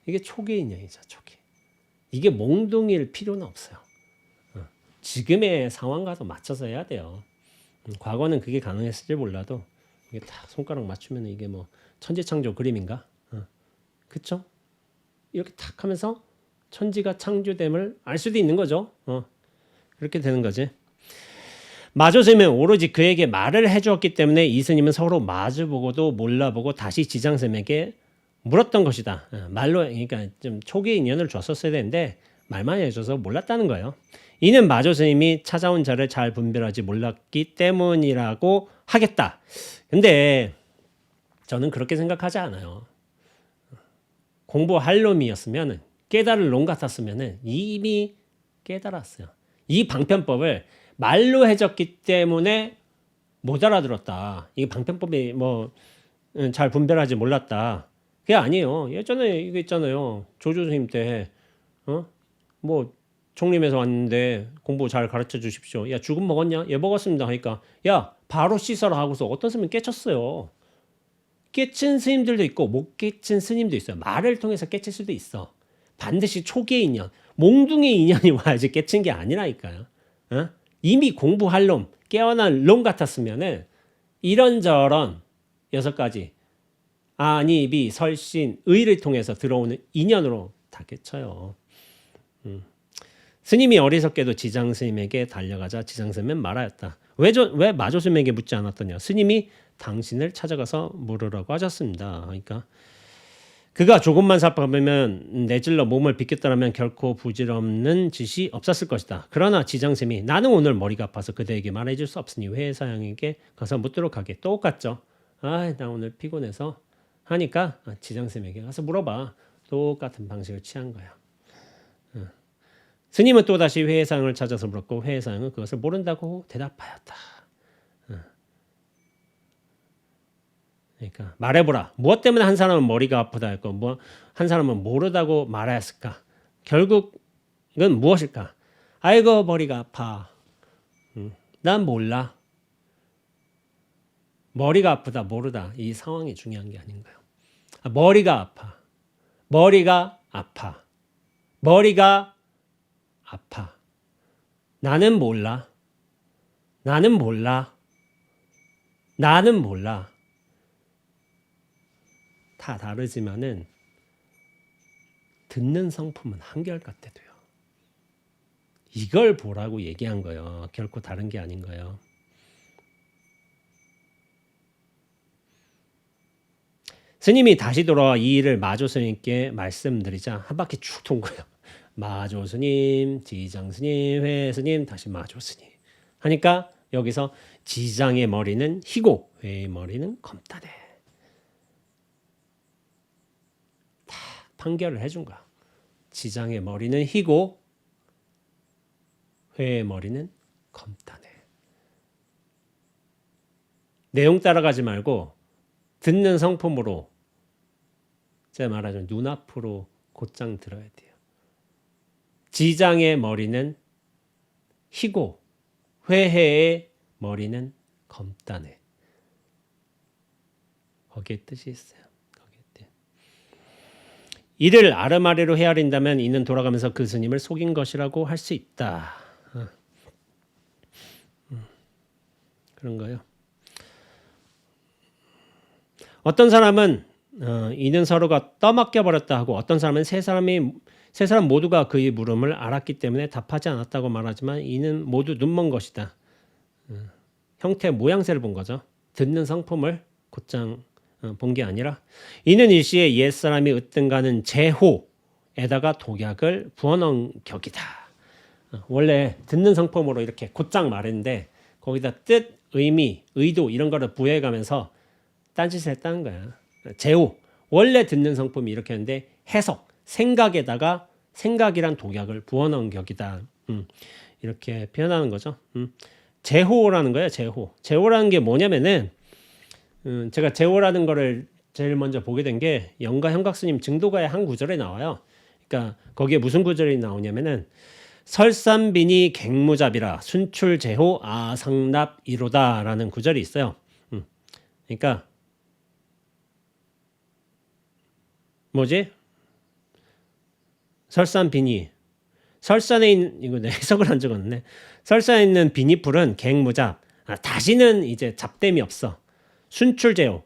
이게 촉의 인연이죠. 촉의. 이게 몽둥이일 필요는 없어요. 지금의 상황과도 맞춰서 해야 돼요. 과거는 그게 가능했을지 몰라도 이게 딱 손가락 맞추면 이게 뭐 천지창조 그림인가? 그쵸? 이렇게 탁 하면서 천지가 창조됨을 알 수도 있는 거죠. 그렇게 되는 거지. 마조스님은 오로지 그에게 말을 해주었기 때문에 이스님은 서로 마주보고도 몰라보고 다시 지장쌤에게 물었던 것이다. 말로 그러니까 좀 초기 인연을 줬었어야 되는데 말만 해줘서 몰랐다는 거예요. 이는 마조스님이 찾아온 자를 잘 분별하지 몰랐기 때문이라고 하겠다. 근데 저는 그렇게 생각하지 않아요. 공부할 놈이었으면 깨달을 놈 같았으면 이미 깨달았어요. 이 방편법을 말로 해줬기 때문에 못 알아들었다. 이 방편법이 잘 분별하지 몰랐다. 그게 아니에요. 예전에 이거 있잖아요. 조조 선생님 때 총림에서 왔는데 공부 잘 가르쳐 주십시오. 야 죽은 먹었냐? 예 먹었습니다. 하니까 야 바로 씻어라 하고서 어떤 스님은 깨쳤어요. 깨친 스님들도 있고 못 깨친 스님도 있어요. 말을 통해서 깨칠 수도 있어. 반드시 초기의 인연, 몽둥이 인연이 와야지 깨친 게 아니라니까요. 이미 공부할 놈, 깨어난 놈 같았으면은 이런저런 6가지 아니, 비, 설신, 의를 통해서 들어오는 인연으로 다 깨쳐요. 스님이 어리석게도 지장 스님에게 달려가자 지장 스님은 말하였다. 왜 마조 스님에게 묻지 않았더냐. 스님이 당신을 찾아가서 물으라고 하셨습니다. 그러니까 그가 조금만 살펴보면 내질러 몸을 빗겼더라면 결코 부질없는 짓이 없었을 것이다. 그러나 지장쌤이 나는 오늘 머리가 아파서 그대에게 말해줄 수 없으니 회사장에게 가서 묻도록 하게. 똑같죠. 나 오늘 피곤해서 하니까 지장쌤에게 가서 물어봐. 똑같은 방식을 취한 거야. 스님은 또다시 회상을 찾아서 물었고 회상은 그것을 모른다고 대답하였다. 그러니까 말해보라. 무엇 때문에 한 사람은 머리가 아프다 했고 한 사람은 모르다고 말하였을까? 결국은 무엇일까? 아이고 머리가 아파. 난 몰라. 머리가 아프다 모르다 이 상황이 중요한 게 아닌가요? 머리가 아파. 머리가 아파. 머리가 아파. 나는 몰라. 나는 몰라. 나는 몰라. 다 다르지만은 듣는 성품은 한결같대도요. 이걸 보라고 얘기한 거예요. 결코 다른 게 아닌 거예요. 스님이 다시 돌아와 이 일을 마조 스님께 말씀드리자 한 바퀴 쭉 돈 거예요. 마조 스님, 지장 스님, 회 스님, 다시 마조 스님 하니까 여기서 지장의 머리는 희고 회의 머리는 검다네. 다 판결을 해준 거야. 지장의 머리는 희고 회의 머리는 검다네. 내용 따라가지 말고 듣는 성품으로 제가 말하자면 눈앞으로 곧장 들어야 돼요. 지장의 머리는 희고 회해의 머리는 검다네. 거기에 뜻이 있어요. 거기에 뜻. 이를 아르마리로 헤아린다면 이는 돌아가면서 그 스님을 속인 것이라고 할 수 있다. 그런 거요. 어떤 사람은 이는 서로가 떠맡겨 버렸다 하고 어떤 사람은 세 사람 모두가 그의 물음을 알았기 때문에 답하지 않았다고 말하지만 이는 모두 눈먼 것이다. 형태 모양새를 본 거죠. 듣는 성품을 곧장 본 게 아니라 이는 일시에 옛사람이 으뜸가는 제호에다가 독약을 부어넣은 격이다. 원래 듣는 성품으로 이렇게 곧장 말했는데 거기다 뜻, 의미, 의도 이런 거를 부여해가면서 딴짓을 했다는 거야. 제호. 원래 듣는 성품이 이렇게 하는데 해석. 생각에다가 생각이란 독약을 부어넣은 격이다. 이렇게 표현하는 거죠. 제호라는 거예요. 제호. 제호라는 게 뭐냐면은 제가 제호라는 거를 제일 먼저 보게 된 게 영가 형각스님 증도가의 한 구절에 나와요. 그러니까 거기에 무슨 구절이 나오냐면은 설삼빈이 갱무잡이라 순출제호 아상납 이로다라는 구절이 있어요. 그러니까 뭐지? 설산 비니. 설산에 있는 이거 내 해석을 안 적었네. 설산에 있는 비니풀은 갱무잡. 다시는 이제 잡됨이 없어. 순출제호.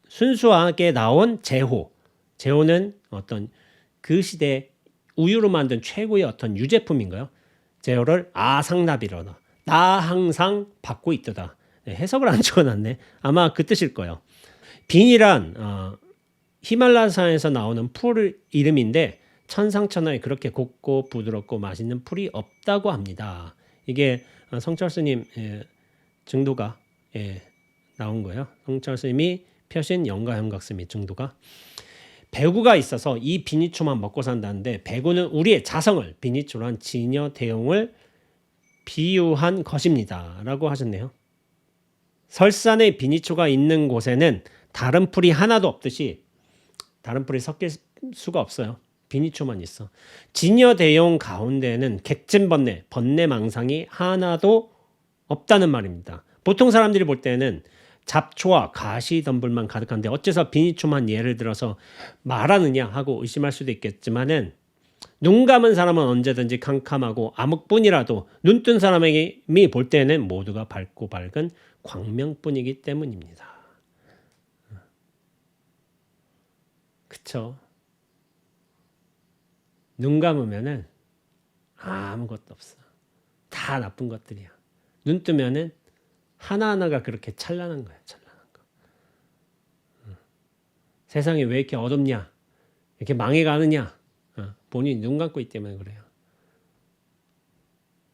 순수하게 나온 제호. 제호는 어떤 그 시대 우유로 만든 최고의 어떤 유제품인가요? 제호를 아상납이로다. 나 항상 받고 있도다. 네, 해석을 안 적어놨네. 아마 그 뜻일 거예요. 빈이란 히말라야산에서 나오는 풀 이름인데 천상천하에 그렇게 곱고 부드럽고 맛있는 풀이 없다고 합니다. 이게 성철스님 증도가 나온 거예요. 성철스님이 펴신 영가형각스님 증도가 배구가 있어서 이 비니초만 먹고 산다는데 배구는 우리의 자성을 비니초로 한 진여 대용을 비유한 것입니다. 라고 하셨네요. 설산에 비니초가 있는 곳에는 다른 풀이 하나도 없듯이 다른 풀이 섞일 수가 없어요. 비니초만 있어. 진여대용 가운데에는 객진번뇌, 번뇌망상이 하나도 없다는 말입니다. 보통 사람들이 볼 때는 잡초와 가시덤불만 가득한데 어째서 비니초만 예를 들어서 말하느냐 하고 의심할 수도 있겠지만은 눈 감은 사람은 언제든지 캄캄하고 암흑뿐이라도 눈 뜬 사람이 볼 때는 모두가 밝고 밝은 광명뿐이기 때문입니다. 그쵸? 눈 감으면은 아무것도 없어. 다 나쁜 것들이야. 눈 뜨면은 하나하나가 그렇게 찬란한 거야. 찬란한 거. 세상이 왜 이렇게 어둡냐? 이렇게 망해가느냐? 본인이 눈 감고 있기 때문에 그래요.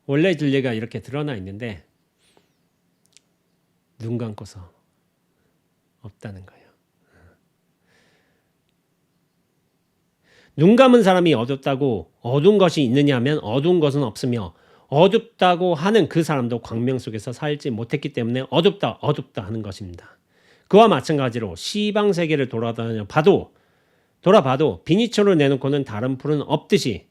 원래 진리가 이렇게 드러나 있는데 눈 감고서 없다는 거예요. 눈 감은 사람이 어둡다고 어두운 것이 있느냐 하면 어두운 것은 없으며 어둡다고 하는 그 사람도 광명 속에서 살지 못했기 때문에 어둡다 하는 것입니다. 그와 마찬가지로 시방 세계를 돌아봐도 비니초를 내놓고는 다른 풀은 없듯이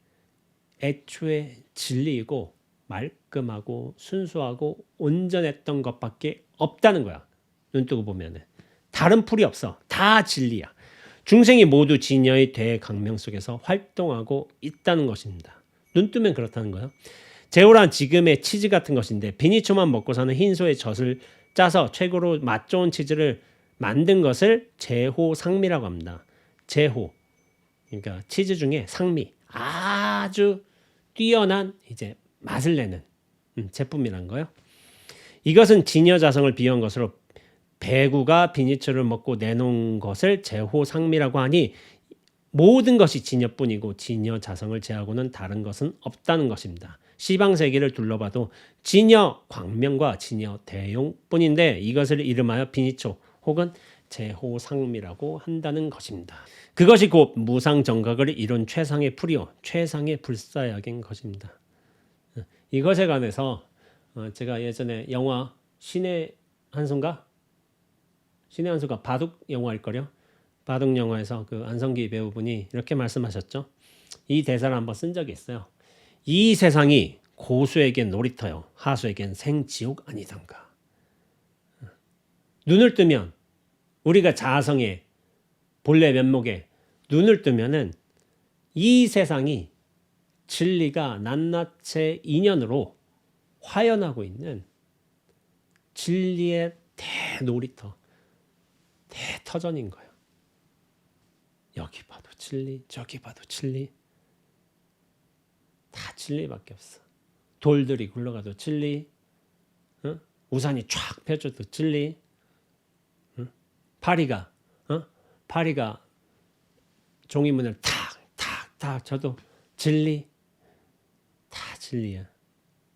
애초에 진리이고 말끔하고 순수하고 온전했던 것밖에 없다는 거야. 눈 뜨고 보면은 다른 풀이 없어. 다 진리야. 중생이 모두 진여의 대강명 속에서 활동하고 있다는 것입니다. 눈 뜨면 그렇다는 거예요. 제호란 지금의 치즈 같은 것인데 비니초만 먹고 사는 흰소의 젖을 짜서 최고로 맛 좋은 치즈를 만든 것을 제호상미라고 합니다. 제호, 그러니까 치즈 중에 상미, 아주 뛰어난 이제 맛을 내는 제품이란 거예요. 이것은 진여자성을 비유한 것으로 배구가 비니초를 먹고 내놓은 것을 제호상미라고 하니 모든 것이 진여뿐이고 진여자성을 제하고는 다른 것은 없다는 것입니다. 시방세계를 둘러봐도 진여 광명과 진여 대용뿐인데 이것을 이름하여 비니초 혹은 제호상미라고 한다는 것입니다. 그것이 곧 무상정각을 이룬 최상의 풀이요 최상의 불사약인 것입니다. 이것에 관해서 제가 예전에 영화 신의 한수가 바둑 영화일 거요. 바둑 영화에서 그 안성기 배우분이 이렇게 말씀하셨죠. 이 대사를 한번 쓴 적이 있어요. 이 세상이 고수에겐 놀이터요, 하수에겐 생지옥 아니던가. 눈을 뜨면 우리가 자아성의 본래 면목에 눈을 뜨면은 이 세상이 진리가 낱낱의 인연으로 화연하고 있는 진리의 대놀이터, 대터전인 거예요. 여기 봐도 진리, 저기 봐도 진리, 다 진리밖에 없어. 돌들이 굴러가도 진리, 우산이 쫙 펴져도 진리, 파리가 종이문을 탁탁탁 쳐도 진리, 다 진리야.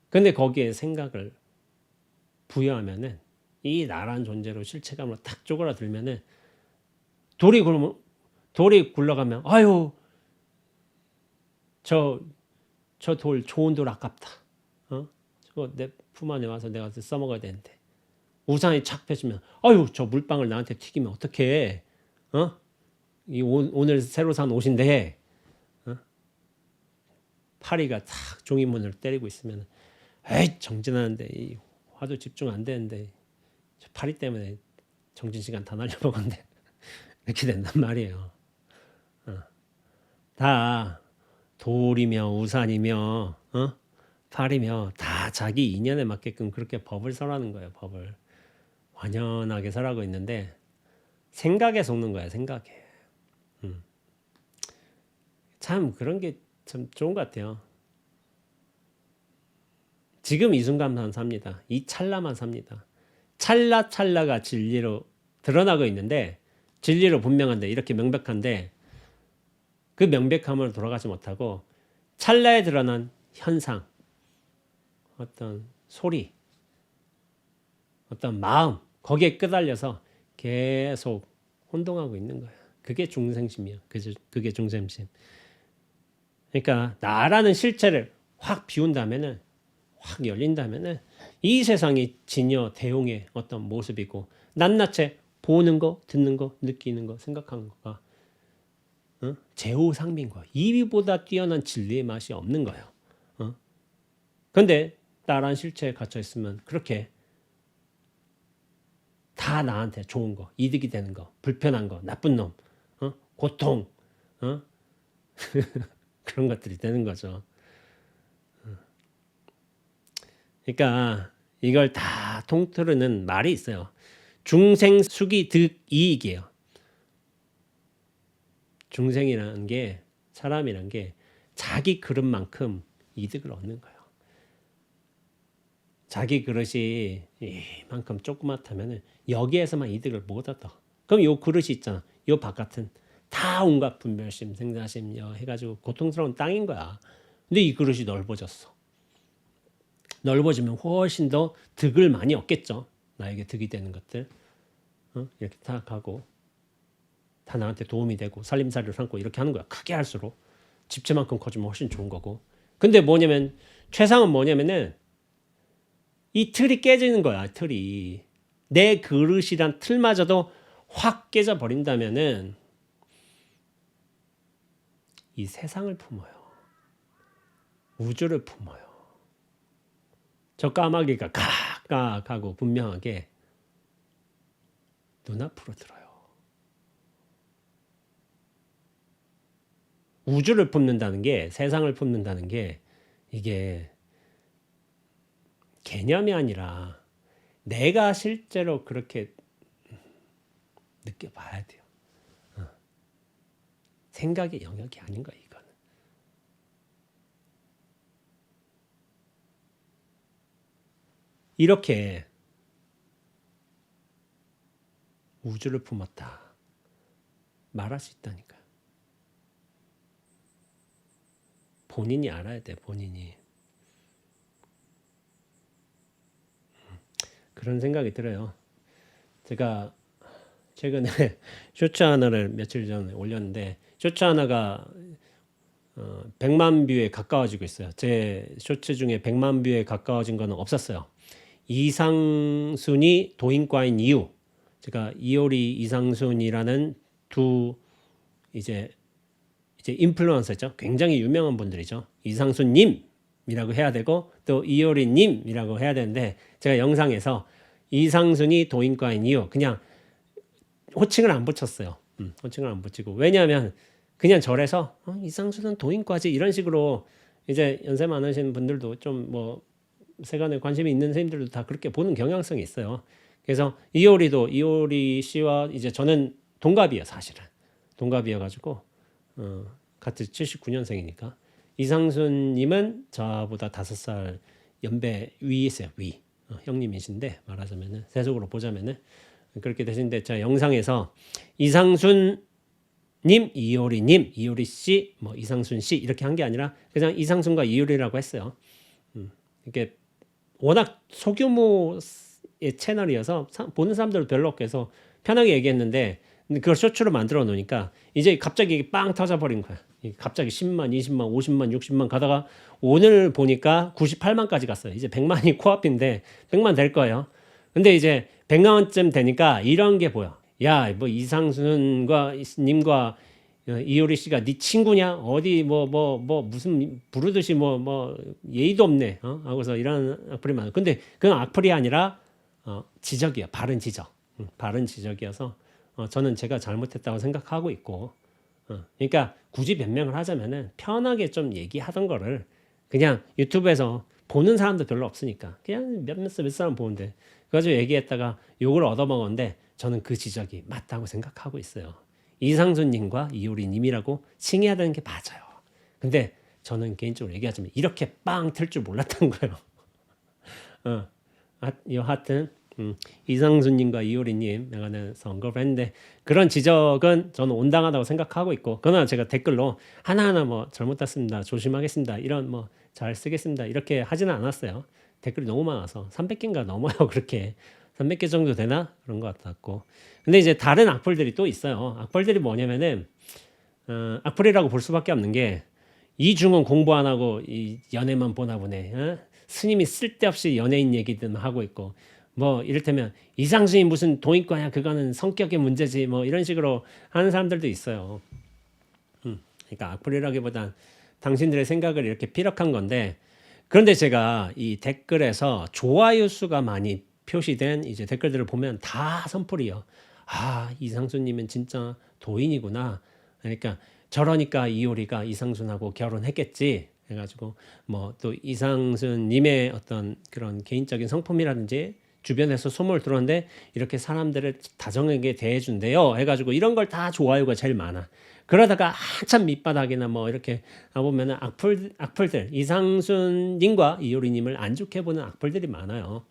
근데 거기에 생각을 부여하면은 이 나란 존재로 실체감으로 탁 쪼그라들면은 돌이 굴러가면 아유 저 돌 좋은 돌 아깝다. 저거 내 품 안에 와서 내가 써먹어야 되는데. 우산이 착 펴지면 아유 저 물방울 나한테 튀기면 어떡해. 오늘 새로 산 옷인데 파리가 탁 종이문을 때리고 있으면 에이 정진하는데 이 화도 집중 안 되는데 저 파리 때문에 정진시간 다 날려먹었는데 이렇게 된단 말이에요. 다 돌이며 우산이며 파리며 다 자기 인연에 맞게끔 그렇게 법을 설하는 거예요. 법을 완연하게 설하고 있는데 생각에 속는 거야. 생각에. 참 그런 게 참 좋은 것 같아요. 지금 이 순간만 삽니다. 이 찰나만 삽니다. 찰나가 진리로 드러나고 있는데 진리로 분명한데 이렇게 명백한데 그 명백함으로 돌아가지 못하고 찰나에 드러난 현상, 어떤 소리, 어떤 마음 거기에 끄달려서 계속 혼동하고 있는 거야. 그게 중생심이야. 그게 중생심. 그러니까 나라는 실체를 확 비운다면은 확 열린다면은 이 세상이 진여 대용의 어떤 모습이고 낱낱이 보는 거, 듣는 거, 느끼는 거, 생각하는 거가 제호상미인 거야. 이보다 뛰어난 진리의 맛이 없는 거예요. 그런데 나란 실체에 갇혀 있으면 그렇게 다 나한테 좋은 거, 이득이 되는 거, 불편한 거, 나쁜 놈, 고통, 그런 것들이 되는 거죠. 그러니까 이걸 다 통틀는 말이 있어요. 중생수기 득이익이에요. 중생이라는 게 사람이란 게 자기 그릇만큼 이득을 얻는 거예요. 자기 그릇이 이만큼 조그맣다면 여기에서만 이득을 못 얻어. 그럼 요 그릇이 있잖아. 요 바깥은 다 온갖 분별심, 생사심 해가지고 고통스러운 땅인 거야. 근데 이 그릇이 넓어졌어. 넓어지면 훨씬 더 득을 많이 얻겠죠. 나에게 득이 되는 것들. 이렇게 딱 하고 다 나한테 도움이 되고 살림살이를 삼고 이렇게 하는 거야. 크게 할수록 집채만큼 커지면 훨씬 좋은 거고. 근데 뭐냐면 최상은 뭐냐면은 이 틀이 깨지는 거야. 틀이. 내 그릇이란 틀마저도 확 깨져 버린다면은 이 세상을 품어요. 우주를 품어요. 저 까마귀가 깍깍 하고 분명하게 눈앞으로 들어요. 우주를 품는다는 게, 세상을 품는다는 게 이게 개념이 아니라 내가 실제로 그렇게 느껴봐야 돼요. 생각의 영역이 아닌 거야, 이거는. 이렇게 우주를 품었다 말할 수 있다니까요. 본인이 알아야 돼, 본인이. 그런 생각이 들어요. 제가 최근에 쇼츠 하나를 며칠 전에 올렸는데 쇼츠 하나가 100만 뷰에 가까워지고 있어요. 제 쇼츠 중에 100만 뷰에 가까워진 거는 없었어요. 이상순이 도인과인 이유. 제가 이효리 이상순이라는 두 이제 인플루언서죠. 굉장히 유명한 분들이죠. 이상순님이라고 해야 되고 또 이효리님이라고 해야 되는데 제가 영상에서 이상순이 도인과인 이유 그냥 호칭을 안 붙였어요. 호칭을 안 붙이고 왜냐하면 그냥 절에서 이상순은 도인과지 이런 식으로 이제 연세 많으신 분들도 좀 뭐 세간에 관심이 있는 선생님들도 다 그렇게 보는 경향성이 있어요. 그래서 이효리 씨와 이제 저는 동갑이에요, 사실은. 동갑이어가지고 같은 79년생이니까 이상순님은 저보다 5살 연배 위 있어요, 위. 형님이신데 말하자면은 세속으로 보자면은 그렇게 되시는데 제가 영상에서 이상순님, 이효리님, 이효리 씨, 뭐 이상순 씨 이렇게 한 게 아니라 그냥 이상순과 이효리라고 했어요. 이게 워낙 소규모의 채널이어서 보는 사람들 별로 없고 해서 편하게 얘기했는데 근데 그걸 쇼츠로 만들어 놓으니까 이제 갑자기 빵 터져버린 거야. 갑자기 10만, 20만, 50만, 60만 가다가 오늘 보니까 98만까지 갔어요. 이제 100만이 코앞인데 100만 될 거예요. 근데 이제 100만원쯤 되니까 이런 게 보여. 야, 뭐 이상순과 님과 이효리 씨가 네 친구냐? 어디 뭐 무슨 부르듯이 뭐 예의도 없네. 하고서 이런 악플이 많아. 근데 그건 악플이 아니라 지적이야. 바른 지적. 바른 지적이어서 저는 제가 잘못했다고 생각하고 있고 그러니까 굳이 변명을 하자면은 편하게 좀 얘기하던 거를 그냥 유튜브에서 보는 사람도 별로 없으니까 그냥 몇 사람 보는데 그래가지고 얘기했다가 욕을 얻어먹었는데 저는 그 지적이 맞다고 생각하고 있어요. 이상순님과 이효리님이라고 칭해야 되는 게 맞아요. 근데 저는 개인적으로 얘기하자면 이렇게 빵 틀 줄 몰랐던 거예요. 여하튼 이상순님과 이효리님 내가 언급을 했는데 그런 지적은 저는 온당하다고 생각하고 있고 그러나 제가 댓글로 하나하나 뭐 잘못했습니다. 조심하겠습니다. 이런 뭐 잘 쓰겠습니다. 이렇게 하지는 않았어요. 댓글이 너무 많아서 300개인가 넘어요. 그렇게 300개 정도 되나? 그런 것 같았고 근데 이제 다른 악플들이 또 있어요. 악플들이 뭐냐면은 악플이라고 볼 수밖에 없는 게 이중은 공부 안 하고 이 연애만 보나 보네. 스님이 쓸데없이 연예인 얘기든 하고 있고 뭐 이를테면 이상순이 무슨 도인과냐 그거는 성격의 문제지 뭐 이런 식으로 하는 사람들도 있어요. 그러니까 악플이라기보단 당신들의 생각을 이렇게 피력한 건데 그런데 제가 이 댓글에서 좋아요 수가 많이 표시된 이제 댓글들을 보면 다 선풀이요. 아 이상순님은 진짜 도인이구나. 그러니까 저러니까 이효리가 이상순하고 결혼했겠지. 해가지고 뭐 또 이상순님의 어떤 그런 개인적인 성품이라든지 주변에서 소문을 들었는데 이렇게 사람들을 다정하게 대해준대요 해가지고 이런 걸 다 좋아요가 제일 많아. 그러다가 한참 밑바닥이나 뭐 이렇게 보면은 악플들 이상순님과 이효리님을 안 좋게 보는 악플들이 많아요.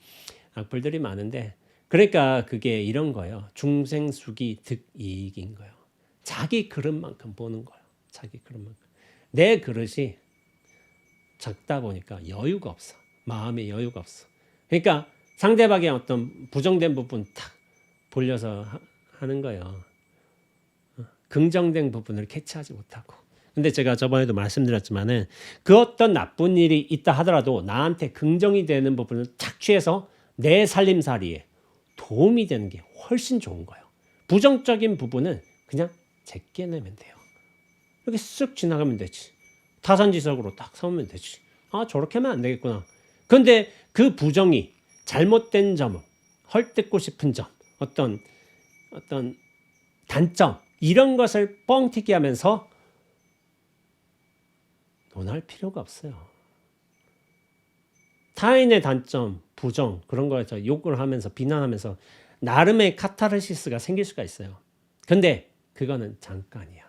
악플들이 많은데 그러니까 그게 이런 거예요. 중생수기 득이익인 거예요. 자기 그릇만큼 보는 거예요. 자기 그릇만큼. 내 그릇이 작다 보니까 여유가 없어. 마음에 여유가 없어. 그러니까 상대방의 어떤 부정된 부분 탁 볼려서 하는 거예요. 긍정된 부분을 캐치하지 못하고. 근데 제가 저번에도 말씀드렸지만은 그 어떤 나쁜 일이 있다 하더라도 나한테 긍정이 되는 부분을 착취해서 내 살림살이에 도움이 되는 게 훨씬 좋은 거예요. 부정적인 부분은 그냥 제껴내면 돼요. 이렇게 쓱 지나가면 되지. 타산지석으로 딱 세우면 되지. 아, 저렇게 하면 안 되겠구나. 근데 그 부정이 잘못된 점, 헐뜯고 싶은 점, 어떤 단점 이런 것을 뻥튀기 하면서 논할 필요가 없어요. 타인의 단점, 부정 그런 거에서 욕을 하면서 비난하면서 나름의 카타르시스가 생길 수가 있어요. 근데 그거는 잠깐이야.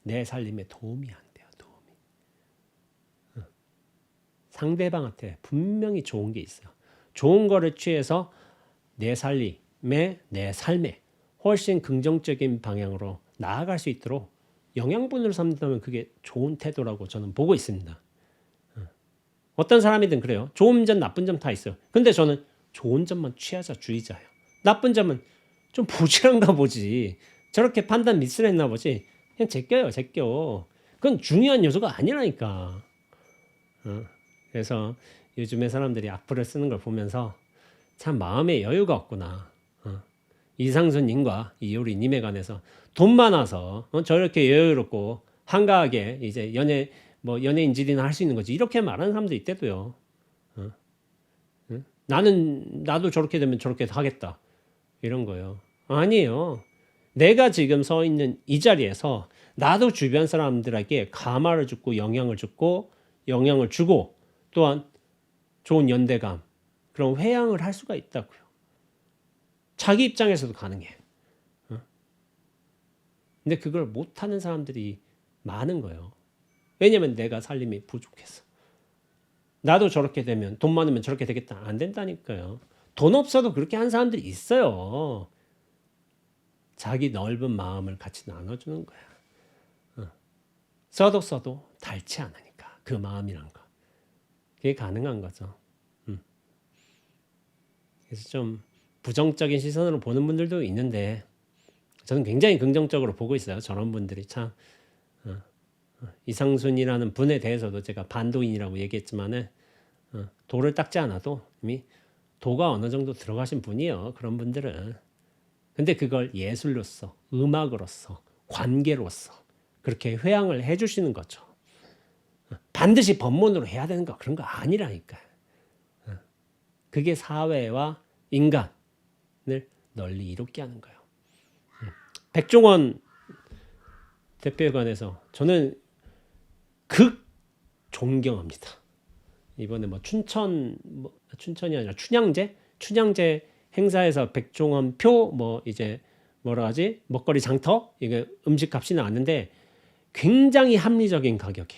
내 살림에 도움이 안 돼요. 도움이. 상대방한테 분명히 좋은 게 있어요. 좋은 거를 취해서 내 살림에 내 삶에 훨씬 긍정적인 방향으로 나아갈 수 있도록 영양분으로 삼는다면 그게 좋은 태도라고 저는 보고 있습니다. 어떤 사람이든 그래요. 좋은 점 나쁜 점 다 있어요. 근데 저는 좋은 점만 취하자주의자예요. 나쁜 점은 좀 부실한가 보지. 저렇게 판단 미스를 했나 보지. 그냥 제껴요. 그건 중요한 요소가 아니라니까. 그래서 요즘에 사람들이 악플을 쓰는 걸 보면서 참 마음에 여유가 없구나. 이상순님과 이효리님에 관해서 돈 많아서 저렇게 여유롭고 한가하게 이제 연예인질이나 할 수 있는 거지. 이렇게 말하는 사람도 있대도요. 나도 저렇게 되면 저렇게 하겠다. 이런 거요. 아니에요. 내가 지금 서 있는 이 자리에서 나도 주변 사람들에게 감화를 주고 영향을 주고 또한 좋은 연대감 그런 회양을 할 수가 있다고요. 자기 입장에서도 가능해. 근데 그걸 못하는 사람들이 많은 거예요. 왜냐면 내가 살림이 부족해서. 나도 저렇게 되면 돈 많으면 저렇게 되겠다. 안 된다니까요. 돈 없어도 그렇게 한 사람들이 있어요. 자기 넓은 마음을 같이 나눠주는 거야. 써도 닳지 않으니까 그 마음이란 거. 그게 가능한 거죠. 그래서 좀 부정적인 시선으로 보는 분들도 있는데 저는 굉장히 긍정적으로 보고 있어요. 저런 분들이 참 이상순이라는 분에 대해서도 제가 반도인이라고 얘기했지만은 도를 닦지 않아도 이미 도가 어느 정도 들어가신 분이에요. 그런 분들은. 근데 그걸 예술로서, 음악으로서, 관계로서 그렇게 회양을 해주시는 거죠. 반드시 법문으로 해야 되는 거 그런 거 아니라니까. 그게 사회와 인간을 널리 이롭게 하는 거예요. 백종원 대표에 관해서 저는 극 존경합니다. 이번에 춘천이 아니라 춘향제 행사에서 백종원 표 이제 뭐라 하지 먹거리 장터 이게 음식값이 나왔는데 굉장히 합리적인 가격에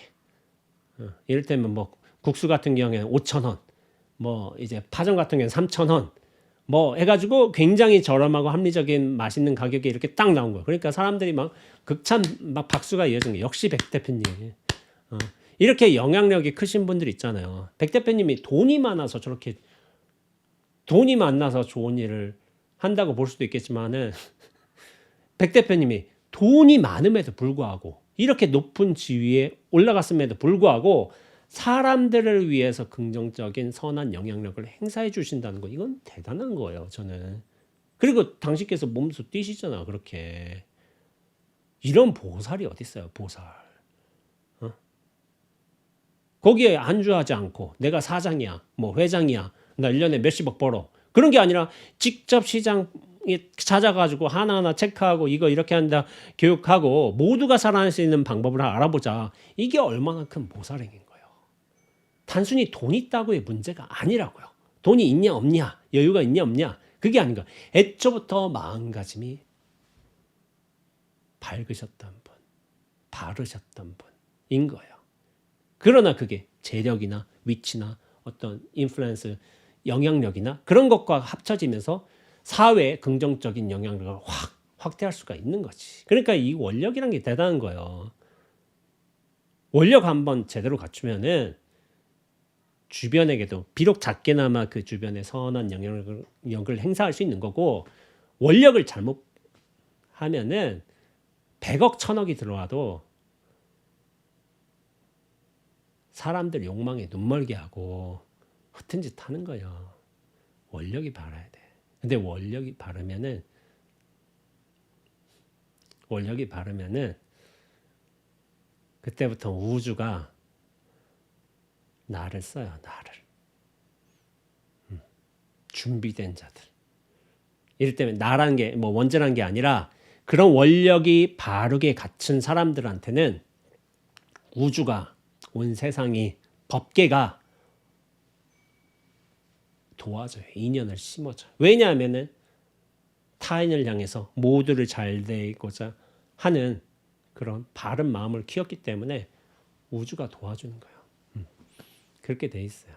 이를테면 국수 같은 경우에는 5,000원 이제 파전 같은 경우에는 3,000원 해가지고 굉장히 저렴하고 합리적인 맛있는 가격에 이렇게 딱 나온 거예요. 그러니까 사람들이 극찬 박수가 이어진 게 역시 백 대표님. 이렇게 영향력이 크신 분들 있잖아요. 백 대표님이 돈이 많아서 좋은 일을 한다고 볼 수도 있겠지만은 백 대표님이 돈이 많음에도 불구하고 이렇게 높은 지위에 올라갔음에도 불구하고 사람들을 위해서 긍정적인 선한 영향력을 행사해 주신다는 거 이건 대단한 거예요. 저는. 그리고 당신께서 몸소 뛰시잖아. 그렇게. 이런 보살이 어디 있어요. 보살. 거기에 안주하지 않고 내가 사장이야 회장이야 나 1년에 몇십억 벌어 그런 게 아니라 직접 시장에 찾아가지고 하나하나 체크하고 이거 이렇게 한다 교육하고 모두가 살아날 수 있는 방법을 알아보자. 이게 얼마나 큰 보살행인 거예요. 단순히 돈 있다고의 문제가 아니라고요. 돈이 있냐 없냐, 여유가 있냐 없냐, 그게 아닌가. 애초부터 마음가짐이 밝으셨던 분, 바르셨던 분인 거예요. 그러나 그게 재력이나 위치나 어떤 인플루언스, 영향력이나 그런 것과 합쳐지면서 사회에 긍정적인 영향력을 확 확대할 수가 있는 거지. 그러니까 이 원력이란 게 대단한 거예요. 원력 한번 제대로 갖추면은 주변에게도 비록 작게나마 그 주변에 선한 영향력을 행사할 수 있는 거고, 원력을 잘못 하면은 100억 1000억이 들어와도 사람들 욕망에 눈멀게 하고 허튼 짓 하는 거예요. 원력이 바라야 돼. 근데 원력이 바르면은 그때부터 우주가 나를 써요. 나를. 준비된 자들. 이를테면 나라는 게 뭐 원전한 게 아니라 그런 원력이 바르게 갖춘 사람들한테는 우주가, 온 세상이, 법계가 도와줘요. 인연을 심어줘요. 왜냐하면은 타인을 향해서 모두를 잘 되고자 하는 그런 바른 마음을 키웠기 때문에 우주가 도와주는 거예요. 그렇게 돼 있어요.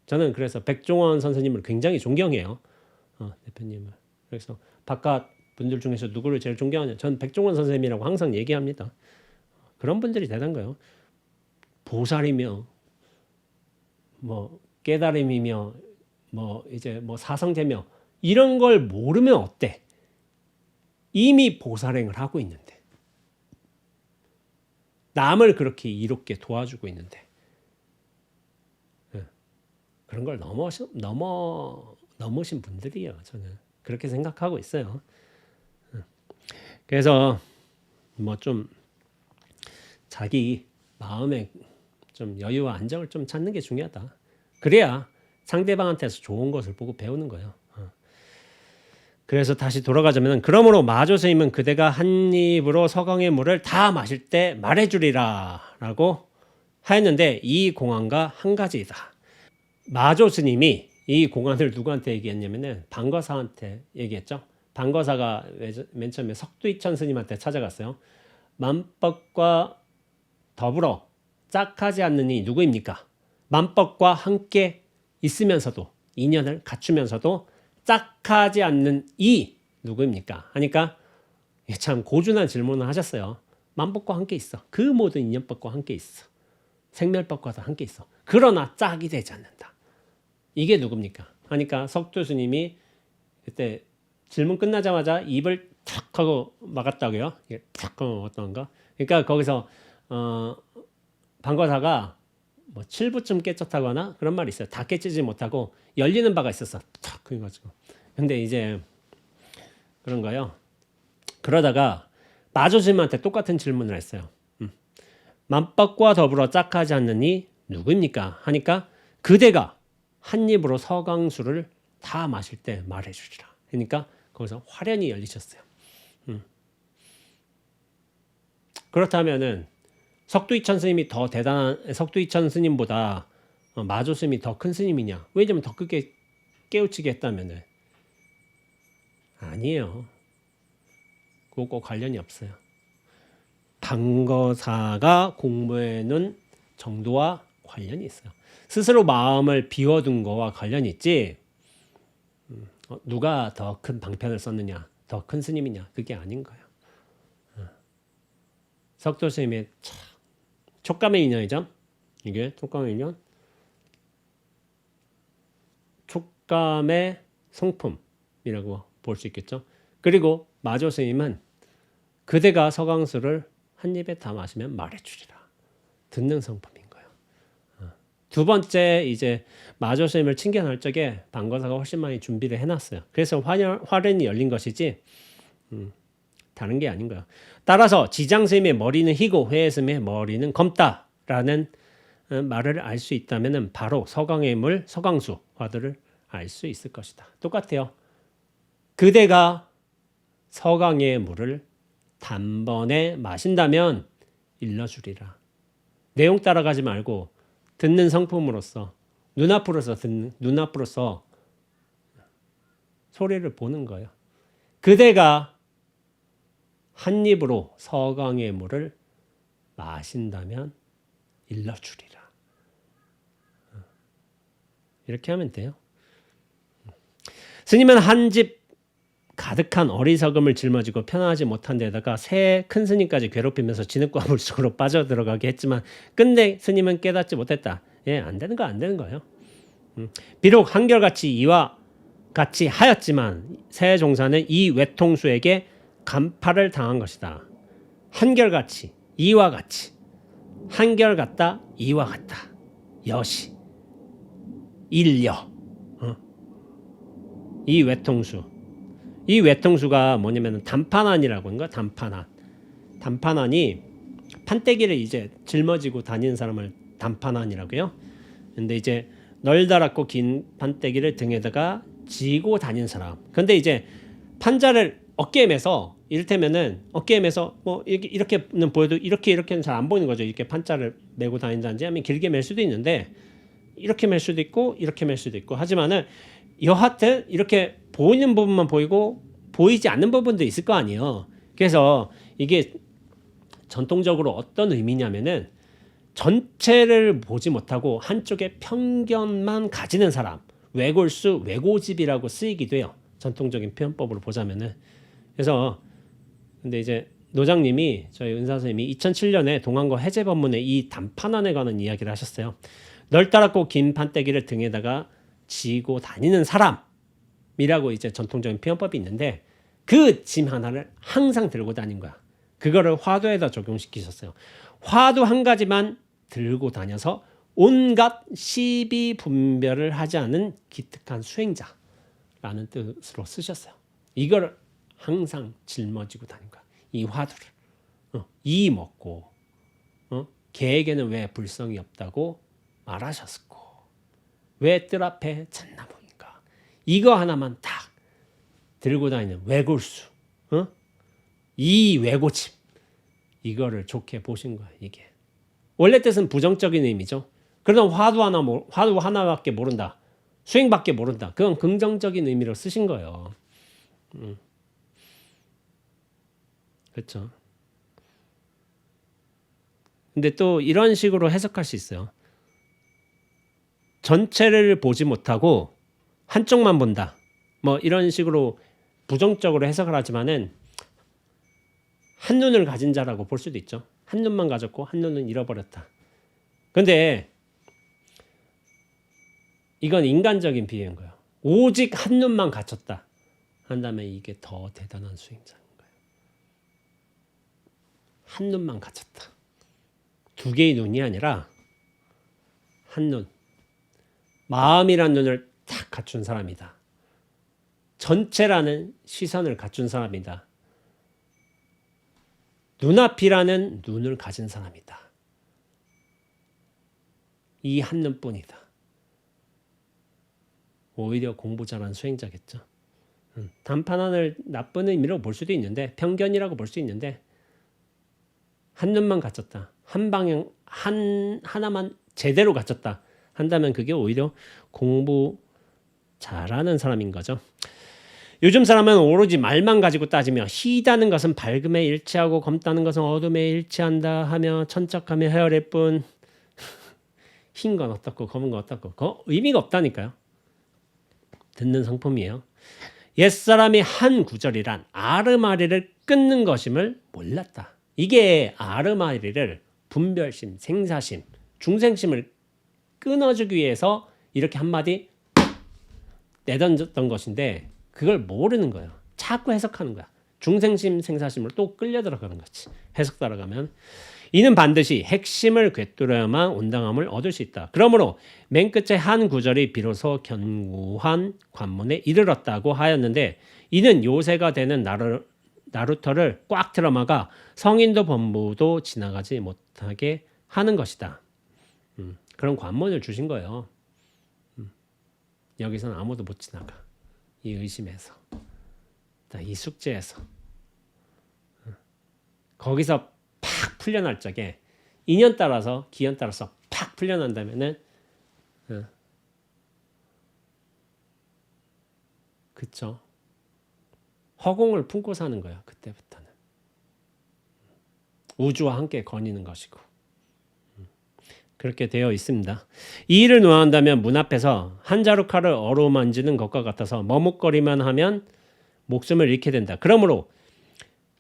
저는 그래서 백종원 선생님을 굉장히 존경해요. 대표님을. 그래서 바깥 분들 중에서 누구를 제일 존경하냐? 전 백종원 선생님이라고 항상 얘기합니다. 그런 분들이 대단한 거예요. 보살이며 뭐 깨달음이며 뭐 이제 뭐 사성제며 이런 걸 모르면 어때? 이미 보살행을 하고 있는데, 남을 그렇게 이롭게 도와주고 있는데, 그런 걸 넘으신 분들이에요. 저는 그렇게 생각하고 있어요. 그래서 뭐 좀 자기 마음에 좀 여유와 안정을 좀 찾는 게 중요하다. 그래야 상대방한테서 좋은 것을 보고 배우는 거예요. 그래서 다시 돌아가자면, 그러므로 마조 스님은 그대가 한 입으로 서강의 물을 다 마실 때 말해주리라 라고 하였는데, 이 공안과 한 가지이다. 마조 스님이 이 공안을 누구한테 얘기했냐면은 방거사한테 얘기했죠. 방거사가 맨 처음에 석두이천 스님한테 찾아갔어요. 만법과 더불어 짝하지 않는 이 누구입니까? 만법과 함께 있으면서도, 인연을 갖추면서도 짝하지 않는 이 누구입니까? 하니까 참 고준한 질문을 하셨어요. 만법과 함께 있어. 그 모든 인연법과 함께 있어. 생멸법과도 함께 있어. 그러나 짝이 되지 않는다. 이게 누굽니까? 하니까 석두 스님이 그때 질문 끝나자마자 입을 탁 하고 막았다고요. 탁 하고 막았던가. 그러니까 거기서 방거사가 뭐 7부쯤 깨쳤다거나 그런 말이 있어요. 다 깨치지 못하고 열리는 바가 있었어. 탁 그래가지고. 근데 이제 그런 거요. 그러다가 마조스님한테 똑같은 질문을 했어요. 만법과 더불어 짝하지 않느니 누구입니까? 하니까 그대가 한 입으로 서강수를 다 마실 때 말해주리라. 그러니까 거기서 화련이 열리셨어요. 그렇다면은 석두이천 스님이 더 대단한, 석두이천 스님보다 마조 스님이 더 큰 스님이냐? 왜냐면 더 크게 깨우치게 했다면은 아니에요. 그거 관련이 없어요. 방거사가 공부해놓은 정도와 관련이 있어요. 스스로 마음을 비워둔 거와 관련이 있지, 누가 더 큰 방편을 썼느냐, 더 큰 스님이냐, 그게 아닌 거예요. 석도 스님의 촉감의 인연이죠. 이게 촉감의 인연, 촉감의 성품이라고 볼 수 있겠죠. 그리고 마조 스님은 그대가 서강수를 한 입에 다 마시면 말해주리라. 듣는 성품인 거예요. 두 번째, 이제 마조 스님을 칭견할 적에 방거사가 훨씬 많이 준비를 해놨어요. 그래서 화련이 열린 것이지 다른 게 아닌 거예요. 따라서 지장 스님의 머리는 희고 회의 스님의 머리는 검다라는 말을 알 수 있다면 바로 서강의 물, 서강수 화두를 알 수 있을 것이다. 똑같아요. 그대가 서강의 물을 단번에 마신다면 일러주리라. 내용 따라가지 말고 듣는 성품으로서 눈앞으로서 소리를 보는 거예요. 그대가 한 입으로 서강의 물을 마신다면 일러주리라. 이렇게 하면 돼요. 스님은 한 집 가득한 어리석음을 짊어지고 편안하지 못한 데다가 새 큰 스님까지 괴롭히면서 진흙과 물속으로 빠져들어가게 했지만 끝내 스님은 깨닫지 못했다. 안 되는 거예요. 비록 한결같이 이와 같이 하였지만 새 종사는 이 외통수에게 간파를 당한 것이다. 한결같이 이와 같이 한결같다 이와 같다 여시 일려 이 외통수가 뭐냐면 단판안이라고 하는 거야. 단판안이 판때기를 이제 짊어지고 다니는 사람을 단판안이라고요. 근데 이제 널다랗고 긴 판때기를 등에다가 지고 다니는 사람. 근데 이제 판자를 어깨에 매서 이를테면은 어깨에 매서 뭐 이렇게는 보여도 이렇게는 잘 안 보이는 거죠. 이렇게 판자를 메고 다닌다든지 하면 길게 맬 수도 있는데 이렇게 맬 수도 있고 이렇게 맬 수도 있고 하지만은 여하튼 이렇게 보이는 부분만 보이고 보이지 않는 부분도 있을 거 아니에요. 그래서 이게 전통적으로 어떤 의미냐면은 전체를 보지 못하고 한쪽에 편견만 가지는 사람, 외골수, 외고집이라고 쓰이기도 해요. 전통적인 표현법으로 보자면은. 그래서 근데 이제 노장님이 저희 은사 선생님이 2007년에 동안거 해제 법문에 이 단판안에 관한 이야기를 하셨어요. 널따랗고 긴 판때기를 등에다가 지고 다니는 사람이라고 이제 전통적인 표현법이 있는데 그 짐 하나를 항상 들고 다닌 거야. 그거를 화두에다 적용시키셨어요. 화두 한 가지만 들고 다녀서 온갖 시비 분별을 하지 않은 기특한 수행자라는 뜻으로 쓰셨어요. 이걸 항상 짊어지고 다닌 거야. 이 화두를. 이 먹고 개에게는 왜 불성이 없다고 말하셨고 왜 뜰 앞에 잣나무인가. 이거 하나만 딱 들고 다니는 외골수. 이 외고집. 이거를 좋게 보신 거야. 이게. 원래 뜻은 부정적인 의미죠. 그러다 화두 하나밖에 모른다. 수행밖에 모른다. 그건 긍정적인 의미로 쓰신 거예요. 그렇죠. 근데 또 이런 식으로 해석할 수 있어요. 전체를 보지 못하고 한쪽만 본다. 뭐 이런 식으로 부정적으로 해석을 하지만은 한눈을 가진 자라고 볼 수도 있죠. 한눈만 가졌고 한눈은 잃어버렸다. 근데 이건 인간적인 비유인 거예요. 오직 한눈만 갖췄다 한다면 이게 더 대단한 수행자인 거예요. 한눈만 갖췄다. 두 개의 눈이 아니라 한눈. 마음이란 눈을 딱 갖춘 사람이다. 전체라는 시선을 갖춘 사람이다. 눈앞이라는 눈을 가진 사람이다. 이 한눈뿐이다. 오히려 공부 잘한 수행자겠죠. 단판안을 나쁜 의미로 볼 수도 있는데 편견이라고 볼 수 있는데 한눈만 갖췄다. 한 방향 하나만 제대로 갖췄다 한다면 그게 오히려 공부 잘하는 사람인 거죠. 요즘 사람은 오로지 말만 가지고 따지며 희다는 것은 밝음에 일치하고 검다는 것은 어둠에 일치한다 하며 천착하며 헤아릴 뿐 흰 건 어떻고 검은 건 어떻고 그거 의미가 없다니까요. 듣는 성품이에요. 옛사람이 한 구절이란 아르마리를 끊는 것임을 몰랐다. 이게 아르마리를 분별심, 생사심, 중생심을 끊어주기 위해서 이렇게 한마디 내던졌던 것인데 그걸 모르는 거예요. 자꾸 해석하는 거야. 중생심, 생사심을 또 끌려 들어가는 거지. 해석 따라가면. 이는 반드시 핵심을 꿰뚫어야만 온당함을 얻을 수 있다. 그러므로 맨 끝에 한 구절이 비로소 견고한 관문에 이르렀다고 하였는데 이는 요새가 되는 나루터를 꽉 틀어막아 성인도 범부도 지나가지 못하게 하는 것이다. 그런 관문을 주신 거예요. 여기서는 아무도 못 지나가. 이 의심에서, 이 숙제에서. 거기서 팍 풀려날 적에 인연 따라서 기연 따라서 팍 풀려난다면은 그쵸? 허공을 품고 사는 거야. 그때부터는 우주와 함께 거니는 것이고 그렇게 되어 있습니다. 이 일을 노한다면 문 앞에서 한 자루 칼을 어루만지는 것과 같아서 머뭇거리만 하면 목숨을 잃게 된다. 그러므로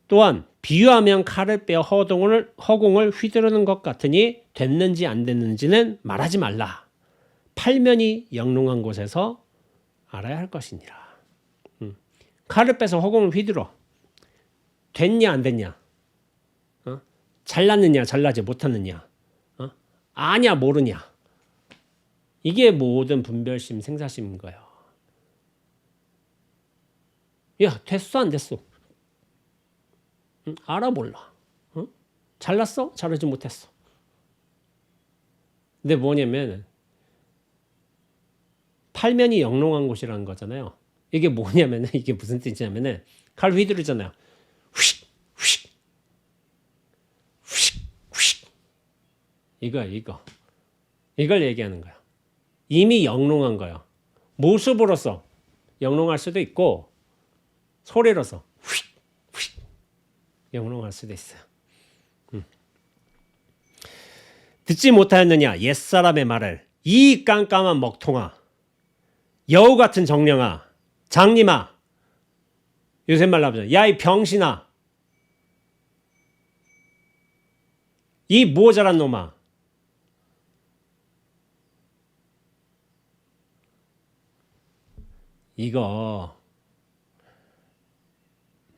또한 비유하면 칼을 빼어 허공을 휘두르는 것 같으니 됐는지 안 됐는지는 말하지 말라. 팔면이 영롱한 곳에서 알아야 할 것이니라. 칼을 빼서 허공을 휘두러. 됐냐 안 됐냐? 잘났느냐 잘나지 못하느냐? 아냐 모르냐? 이게 모든 분별심 생사심인 거예요. 야 됐어 안 됐어? 알아 몰라? 잘났어? 잘하지 못했어. 근데 뭐냐면 팔면이 영롱한 곳이라는 거잖아요. 이게 뭐냐면은 이게 무슨 뜻이냐면은 칼 휘두르잖아요. 휙 휙 휙 휙 이거야 이거. 이걸 얘기하는 거야. 이미 영롱한 거야. 모습으로서 영롱할 수도 있고 소리로서 휙 휙 영롱할 수도 있어요. 듣지 못하였느냐 옛사람의 말을 이 깜깜한 먹통아 여우 같은 정령아 장님아 요새 말 나오죠. 야 이 병신아 이 모자란 놈아 이거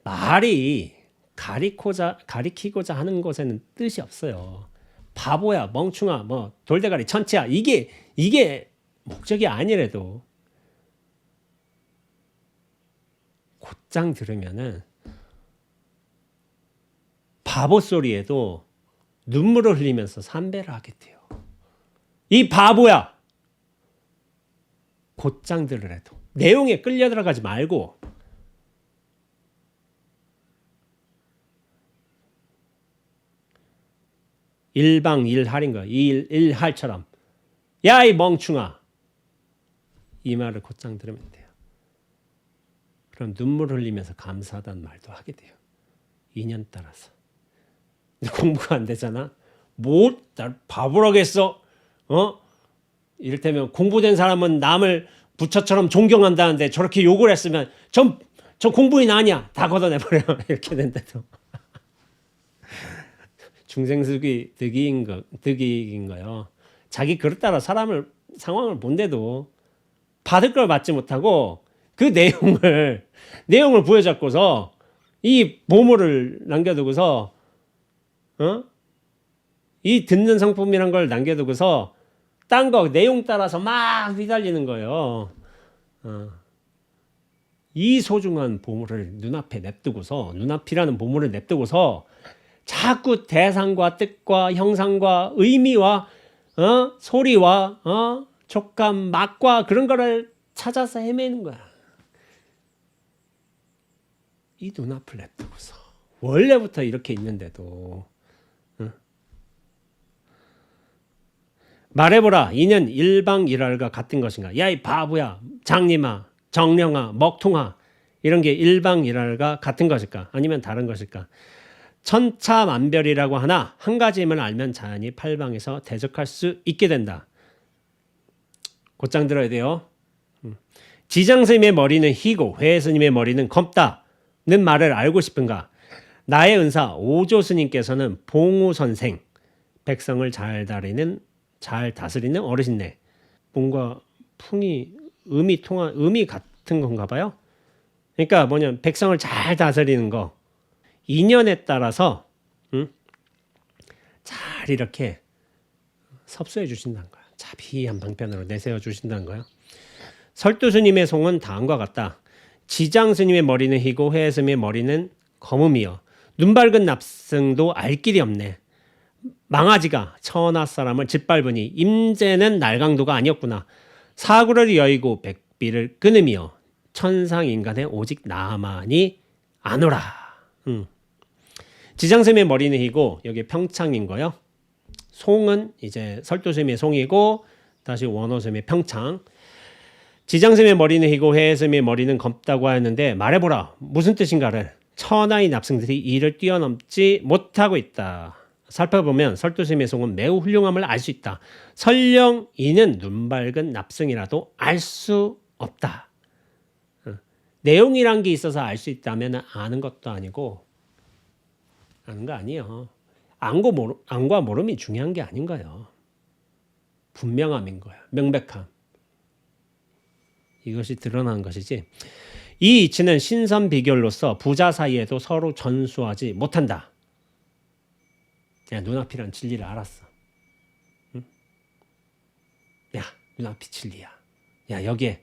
말이 가리키고자 하는 것에는 뜻이 없어요. 바보야 멍충아 뭐 돌대가리 천치야 이게 목적이 아니래도 곧장 들으면은 바보 소리에도 눈물을 흘리면서 삼배를 하게 돼요. 이 바보야 곧장 들으래도 내용에 끌려 들어가지 말고 일방일할인 거야. 일할처럼 야 이 멍충아 이 말을 곧장 들으면 돼요. 그럼 눈물 흘리면서 감사하다는 말도 하게 돼요. 인연 따라서. 근데 공부가 안 되잖아. 뭐 날 바보라겠어? 이를테면 공부된 사람은 남을 부처처럼 존경한다는데 저렇게 욕을 했으면 저 공부인 아니야. 다 걷어내버려. 이렇게 된다도. 중생수기 득이인 거요. 자기 그릇 따라 상황을 본데도 받을 걸 받지 못하고 그 내용을 부여잡고서 이 보물을 남겨두고서 이 듣는 성품이란 걸 남겨두고서 딴 거 내용 따라서 막 휘달리는 거예요. 이 소중한 보물을 눈앞이라는 보물을 냅두고서 자꾸 대상과 뜻과 형상과 의미와 소리와 촉감, 맛과 그런 거를 찾아서 헤매는 거야. 이 눈앞을 냅두고서 원래부터 이렇게 있는데도 말해보라. 이는 일방일할과 같은 것인가? 야 이 바보야 장님아 정령아 먹통아 이런 게 일방일할과 같은 것일까? 아니면 다른 것일까? 천차만별이라고 하나 한 가지임을 알면 자연히 팔방에서 대적할 수 있게 된다. 곧장 들어야 돼요. 지장스님의 머리는 희고 회스님의 머리는 검다는 말을 알고 싶은가? 나의 은사 오조 스님께서는 봉우 선생 백성을 잘 다스리는 어르신네. 뭔가 음이 같은 건가 봐요. 그러니까 뭐냐면 백성을 잘 다스리는 거 인연에 따라서 잘 이렇게 섭수해 주신다는 거야. 자비한 방편으로 내세워 주신다는 거야. 설두스님의 송은 다음과 같다. 지장스님의 머리는 희고 회스님의 머리는 검음이여 눈 밝은 납승도 알 길이 없네. 망아지가 천하 사람을 짓밟으니 임재는 날강도가 아니었구나. 사구를 여의고 백비를 끊음이여 천상인간에 오직 나만이 아노라. 지장스님의 머리는 희고 여기 평창인 거요. 송은 이제 설도스님의 송이고 다시 원호스님의 평창. 지장스미의 머리는 희고 회스미의 머리는 검다고 하였는데 말해보라. 무슨 뜻인가를. 천하의 납승들이 이를 뛰어넘지 못하고 있다. 살펴보면 설두스미의 속은 매우 훌륭함을 알 수 있다. 설령 이는 눈밝은 납승이라도 알 수 없다. 내용이란 게 있어서 알 수 있다면 아는 것도 아니고 아는 거 아니에요. 안과 모름이 중요한 게 아닌 거예요. 분명함인 거야. 명백함. 이것이 드러나는 것이지. 이 이치는 신선 비결로서 부자 사이에도 서로 전수하지 못한다. 야, 눈앞이란 진리를 알았어. 응? 야, 눈앞이 진리야. 야, 여기에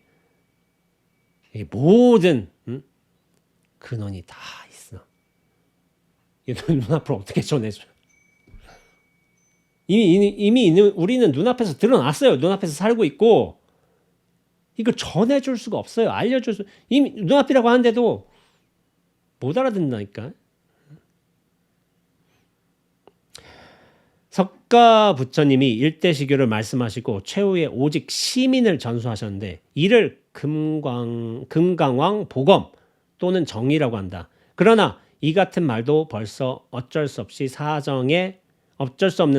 모든 근원이 다 있어. 이거 눈앞으로 어떻게 전해줘? 이미 우리는 눈앞에서 드러났어요. 눈앞에서 살고 있고 이걸 전해줄 수가 없어요. 알려줄 수 이미 눈앞이라고 하는데도 못 알아듣는다니까. 석가 부처님이 일대시교를 말씀하시고 최후에 오직 시민을 전수하셨는데 이를 금강왕 보검 또는 정의라고 한다. 그러나 이 같은 말도 벌써 어쩔 수 없는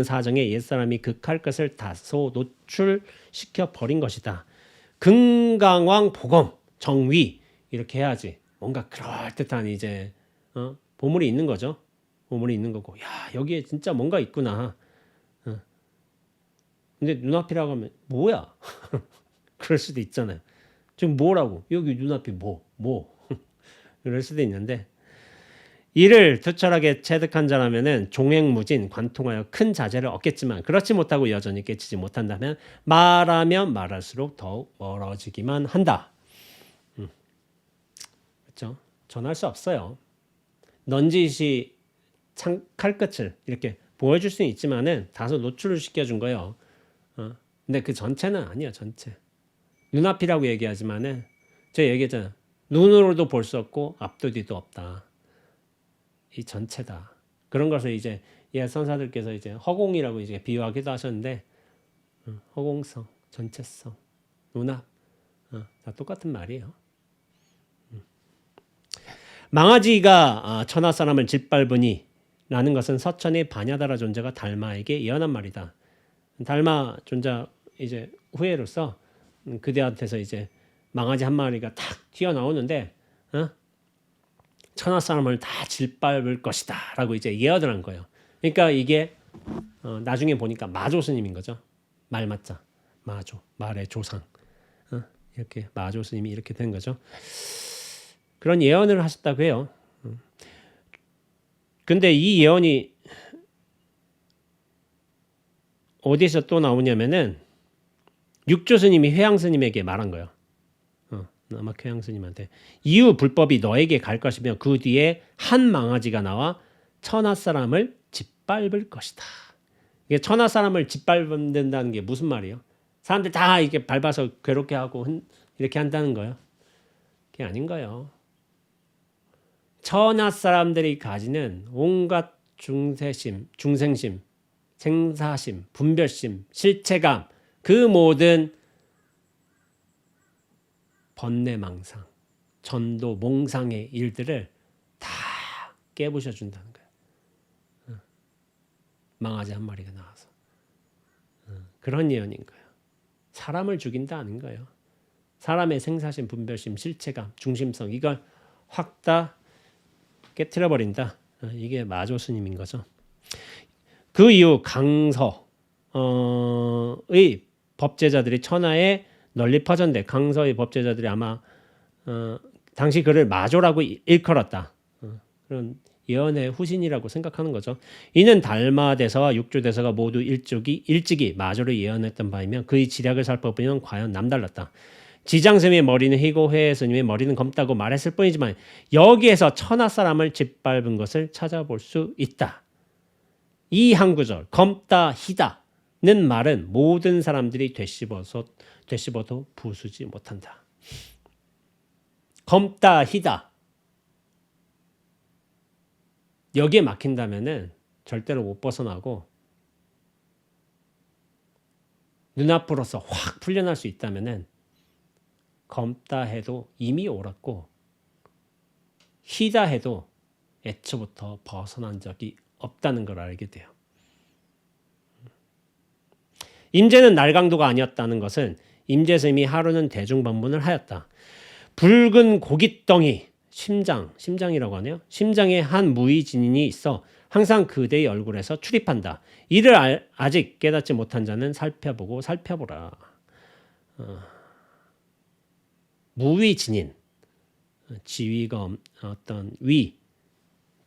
사정에 옛사람이 극할 것을 다소 노출시켜 버린 것이다. 금강왕 보검 정위 이렇게 해야지 뭔가 그럴듯한 이제 보물이 있는 거죠. 보물이 있는 거고, 야 여기에 진짜 뭔가 있구나. 근데 눈앞이라고 하면 뭐야? 그럴 수도 있잖아요. 지금 뭐라고? 여기 눈앞이 뭐? 이럴 수도 있는데 이를 투철하게 체득한 자라면은 종횡무진 관통하여 큰 자재를 얻겠지만 그렇지 못하고 여전히 깨치지 못한다면 말하면 말할수록 더욱 멀어지기만 한다. 그렇죠? 전할 수 없어요. 넌지시 칼끝을 이렇게 보여줄 수는 있지만은 다소 노출을 시켜준 거예요. 근데 그 전체는 아니야. 전체. 눈앞이라고 얘기하지만은 제가 얘기했잖아요. 눈으로도 볼 수 없고 앞도 뒤도 없다. 이 전체다. 그런 것을 이제 옛 선사들께서 이제 허공이라고 이제 비유하기도 하셨는데 허공성, 전체성, 눈앞 다 똑같은 말이에요. 망아지가 천하 사람을 짓밟으니 라는 것은 서천의 바냐다라 존재가 달마에게 예언한 말이다. 달마 존재 이제 후예로서 그대한테서 이제 망아지 한 마리가 탁 튀어나오는데 천하 사람을 다 짓밟을 것이다 라고 이제 예언을 한 거예요. 그러니까 이게 나중에 보니까 마조 스님인 거죠. 말맞자 마조 말의 조상 이렇게 마조 스님이 이렇게 된 거죠. 그런 예언을 하셨다고 해요. 근데 이 예언이 어디서 또 나오냐면은 육조 스님이 회양 스님에게 말한 거예요. 아마 회양 스님한테 이후 불법이 너에게 갈 것이며 그 뒤에 한 망아지가 나와 천하 사람을 짓밟을 것이다. 이게 천하 사람을 짓밟는다는 게 무슨 말이에요? 사람들 다 이렇게 밟아서 괴롭게 하고 이렇게 한다는 거예요. 그게 아닌 거예요. 천하 사람들이 가지는 온갖 중생심, 생사심, 분별심, 실체감 그 모든 번뇌망상, 전도, 몽상의 일들을 다 깨부셔 준다는 거예요. 망아지 한 마리가 나와서. 그런 예언인 거예요. 사람을 죽인다는 거예요. 사람의 생사심, 분별심, 실체감, 중심성 이걸 확 다 깨트려 버린다. 이게 마조 스님인 거죠. 그 이후 강서의 법제자들이 천하에 널리 퍼졌는데 강서의 법제자들이 아마 당시 그를 마조라고 일컬었다. 그런 예언의 후신이라고 생각하는 거죠. 이는 달마대사와 육조대사가 모두 일찍이 마조를 예언했던 바이며 그의 지략을 살펴보면 과연 남달랐다. 지장스님의 머리는 희고 회스님의 머리는 검다고 말했을 뿐이지만 여기에서 천하 사람을 짓밟은 것을 찾아볼 수 있다. 이 한 구절 검다 희다는 말은 모든 사람들이 되씹어도 부수지 못한다. 검다 희다. 여기에 막힌다면은 절대로 못 벗어나고 눈앞으로서 확 풀려날 수 있다면은 검다 해도 이미 옳았고 희다 해도 애초부터 벗어난 적이 없다는 걸 알게 돼요. 임재는 날강도가 아니었다는 것은 임재스님이 하루는 대중방문을 하였다. 붉은 고깃덩이 심장이라고 하네요. 심장에 한 무의진인이 있어 항상 그대의 얼굴에서 출입한다. 이를 아직 깨닫지 못한 자는 살펴보라. 무의진인, 지위가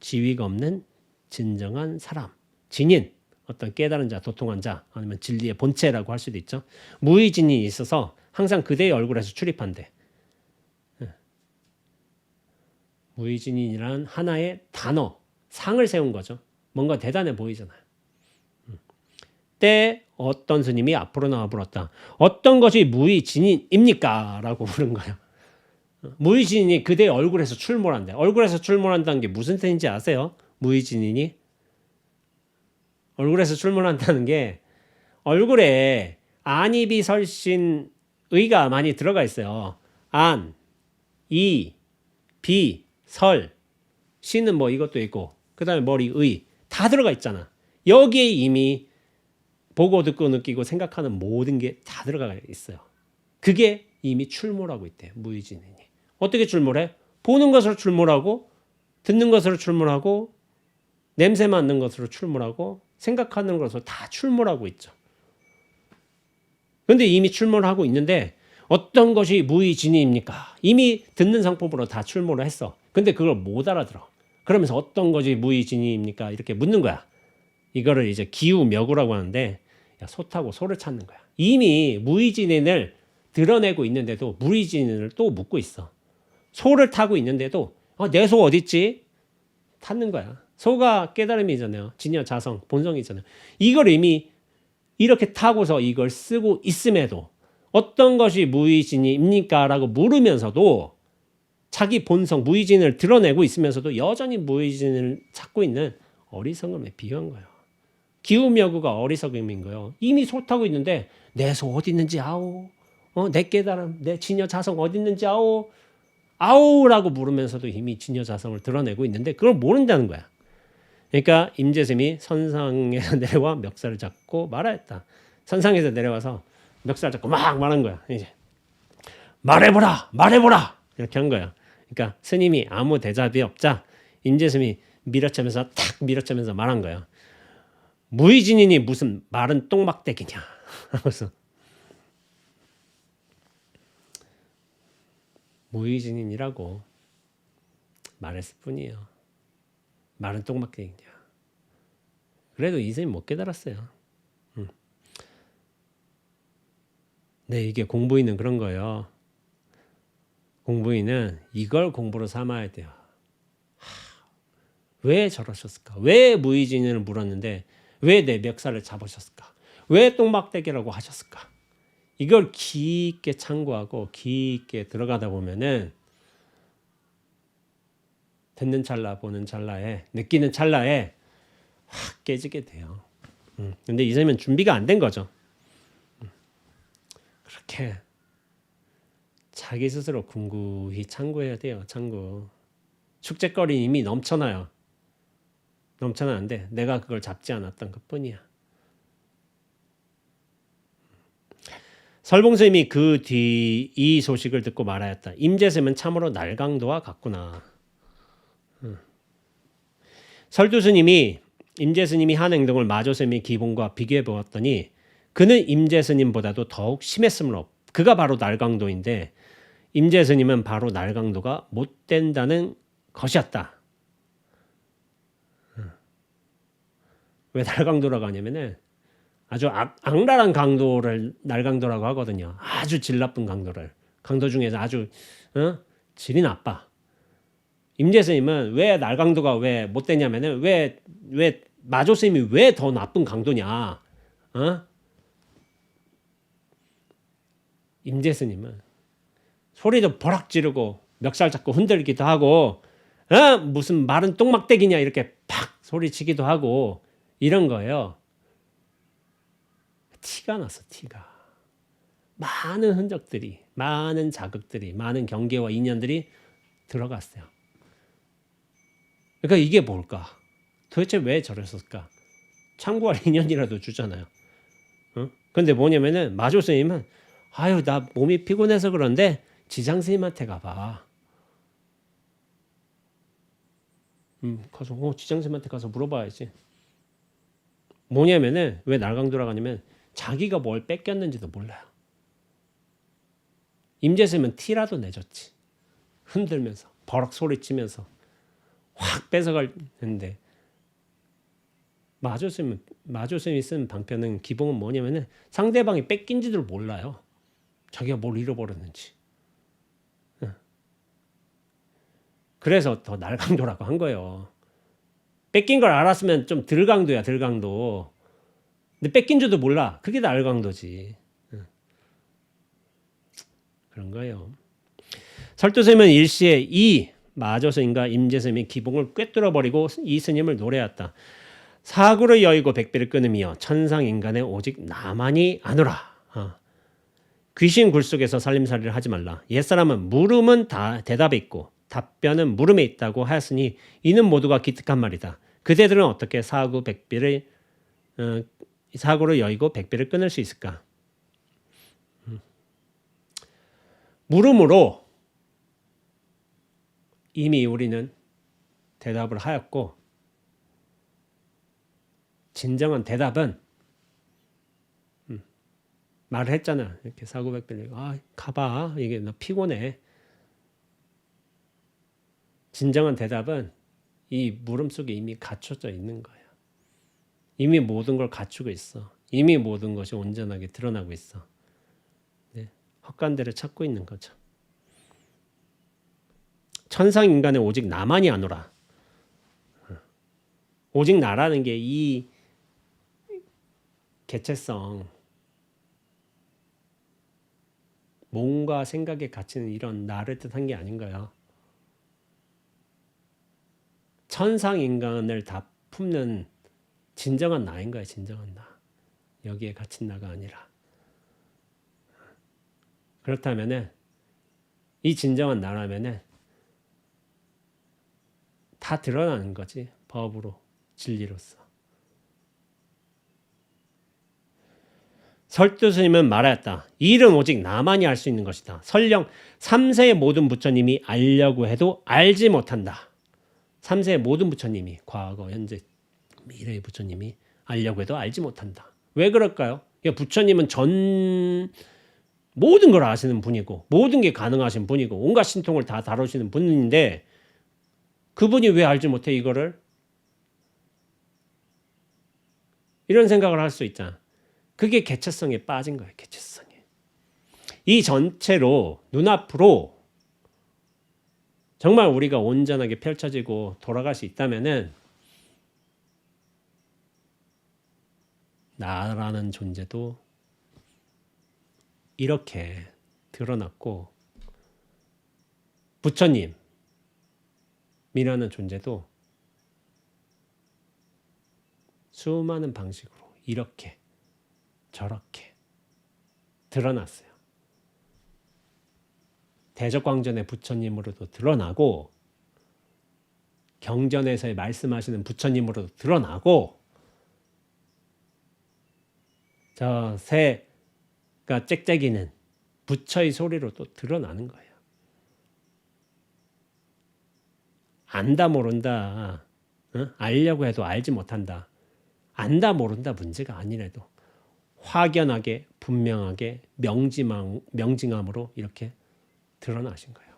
지위가 없는 진정한 사람. 진인, 어떤 깨달은 자, 도통한 자, 아니면 진리의 본체라고 할 수도 있죠. 무의진인이 있어서 항상 그대의 얼굴에서 출입한대. 무의진인이란 하나의 단어, 상을 세운 거죠. 뭔가 대단해 보이잖아요. 때 어떤 스님이 앞으로 나와 물었다. 어떤 것이 무의진인입니까? 라고 물은 거예요. 무의진인이 그대의 얼굴에서 출몰한대. 얼굴에서 출몰한다는 게 무슨 뜻인지 아세요? 무의진인이 얼굴에서 출몰한다는 게 얼굴에 안입이 설신 의가 많이 들어가 있어요. 안, 이, 비, 설, 시는 뭐 이것도 있고 그 다음에 머리, 의 다 들어가 있잖아. 여기에 이미 보고 듣고 느끼고 생각하는 모든 게 다 들어가 있어요. 그게 이미 출몰하고 있대요. 무의진인이. 어떻게 출몰해? 보는 것으로 출몰하고 듣는 것으로 출몰하고 냄새 맡는 것으로 출몰하고 생각하는 것으로 다 출몰하고 있죠. 그런데 이미 출몰하고 있는데 어떤 것이 무의진인입니까? 이미 듣는 상법으로 다 출몰을 했어. 근데 그걸 못 알아들어. 그러면서 어떤 것이 무의진인입니까? 이렇게 묻는 거야. 이거를 이제 기우묘구라고 하는데 소타고 소를 찾는 거야. 이미 무의진인을 드러내고 있는데도 무의진인을 또 묻고 있어. 소를 타고 있는데도 내 소 어디 있지? 찾는 거야. 소가 깨달음이잖아요. 진여 자성 본성이잖아요. 이걸 이미 이렇게 타고서 이걸 쓰고 있음에도 어떤 것이 무의진입니까? 라고 물으면서도 자기 본성 무의진을 드러내고 있으면서도 여전히 무의진을 찾고 있는 어리석음에 비유한 거예요. 기우묘구가 어리석음인 거예요. 이미 소 타고 있는데 내 소 어디 있는지 아오. 내 깨달음, 내 진여 자성 어디 있는지 아오. 아오라고 물으면서도 이미 진여 자성을 드러내고 있는데 그걸 모른다는 거야. 그러니까 임재스님이 선상에서 내려와 멱살을 잡고 말하였다. 선상에서 내려와서 멱살 잡고 막 말한 거야. 이제 말해보라 이렇게 한 거야. 그러니까 스님이 아무 대답이 없자 임재스님이 밀어치면서 말한 거예요. 무의진인이 무슨 마른 똥막대기냐 하면서 무의진인이라고 말했을 뿐이에요. 마른 똥막대기냐. 그래도 이 스님 못 깨달았어요. 네, 이게 공부인은 그런 거예요. 공부인은 이걸 공부로 삼아야 돼요. 왜 저러셨을까? 왜 무의진인을 물었는데 왜 내 멱살을 잡으셨을까? 왜 똥막대기라고 하셨을까? 이걸 깊게 참고하고 깊게 들어가다 보면은 듣는 찰나 보는 찰나에 느끼는 찰나에 확 깨지게 돼요. 근데 이 점은 준비가 안 된 거죠. 그렇게 자기 스스로 궁구히 참고해야 돼요. 참고. 축제거리 이미 넘쳐나요. 넘쳐나는데 내가 그걸 잡지 않았던 것뿐이야. 설봉스님이 그 뒤 이 소식을 듣고 말하였다. 임재스님은 참으로 날강도와 같구나. 설두스님이 임재스님이 한 행동을 마조스님의 기본과 비교해 보았더니 그는 임재스님보다도 더욱 심했으므로 그가 바로 날강도인데 임재스님은 바로 날강도가 못 된다는 것이었다. 왜 날강도라고 하냐면은 아주 악랄한 강도를 날강도라고 하거든요. 아주 질 나쁜 강도를. 강도 중에서 아주 질이 나빠. 임재스님은 왜 날강도가 왜 못 되냐면은 왜 마조스님이 왜 더 나쁜 강도냐? 임재스님은 소리도 버럭 지르고 멱살 잡고 흔들기도 하고 무슨 마른 똥막대기냐 이렇게 팍 소리치기도 하고 이런 거예요. 티가 났어. 티가. 많은 흔적들이, 많은 자극들이, 많은 경계와 인연들이 들어갔어요. 그러니까 이게 뭘까? 도대체 왜 저랬을까? 참고할 인연이라도 주잖아요. 근데 뭐냐면은 마조 스님은 아유 나 몸이 피곤해서 그런데 지장 스님한테 가봐. 가서 지장 스님한테 가서 물어봐야지. 뭐냐면은 왜 날강도라고 하냐면 자기가 뭘 뺏겼는지도 몰라요. 임재스님은 티라도 내줬지. 흔들면서 버럭 소리치면서 확 뺏어가는데 마조스님이 쓴 방편은 기본은 뭐냐면은 상대방이 뺏긴지도 몰라요. 자기가 뭘 잃어버렸는지. 그래서 더 날강도라고 한 거예요. 뺏긴 걸 알았으면 좀 들강도야, 들강도. 근데 뺏긴 줄도 몰라. 그게 날강도지. 그런 거예요. 설도스님은 일시에 이 마조스님과 임재스님이 기봉을 꿰뚫어버리고 이 스님을 노래했다. 사구를 여의고 백비를 끊으며 천상인간에 오직 나만이 아노라. 귀신 굴속에서 살림살이를 하지 말라. 옛사람은 물음은 다 대답에 있고 답변은 물음에 있다고 하였으니 이는 모두가 기특한 말이다. 그대들은 어떻게 사구를 여의고 백비를 끊을 수 있을까? 물음으로 이미 우리는 대답을 하였고 진정한 대답은 말을 했잖아. 이렇게 사구백비를 가봐. 이게 너 피곤해. 진정한 대답은 이 물음 속에 이미 갖춰져 있는 거야. 이미 모든 걸 갖추고 있어. 이미 모든 것이 온전하게 드러나고 있어. 네. 헛간들을 찾고 있는 거죠. 천상인간에 오직 나만이 아노라. 오직 나라는 게 이 개체성, 몸과 생각에 갇히는 이런 나를 뜻한 게 아닌가요? 천상인간을 다 품는 진정한 나인 거예요. 진정한 나. 여기에 갇힌 나가 아니라. 그렇다면은 이 진정한 나라면은 다 드러나는 거지. 법으로, 진리로서. 설도스님은 말하였다. 이 일은 오직 나만이 알 수 있는 것이다. 설령 3세의 모든 부처님이 알려고 해도 알지 못한다. 3세의 모든 부처님이 과거, 현재, 미래의 부처님이 알려고 해도 알지 못한다. 왜 그럴까요? 부처님은 모든 걸 아시는 분이고 모든 게 가능하신 분이고 온갖 신통을 다 다루시는 분인데 그분이 왜 알지 못해 이거를? 이런 생각을 할 수 있잖아. 그게 개체성에 빠진 거예요. 개체성에. 이 전체로 눈앞으로 정말 우리가 온전하게 펼쳐지고 돌아갈 수 있다면은 나라는 존재도 이렇게 드러났고 부처님이라는 존재도 수많은 방식으로 이렇게 저렇게 드러났어요. 대적광전의 부처님으로도 드러나고 경전에서 말씀하시는 부처님으로도 드러나고 저 새가 짹짹이는 부처의 소리로도 드러나는 거예요. 안다 모른다. 알려고 해도 알지 못한다. 안다 모른다 문제가 아니래도 확연하게 분명하게 명징함으로 이렇게 드러나신 거예요.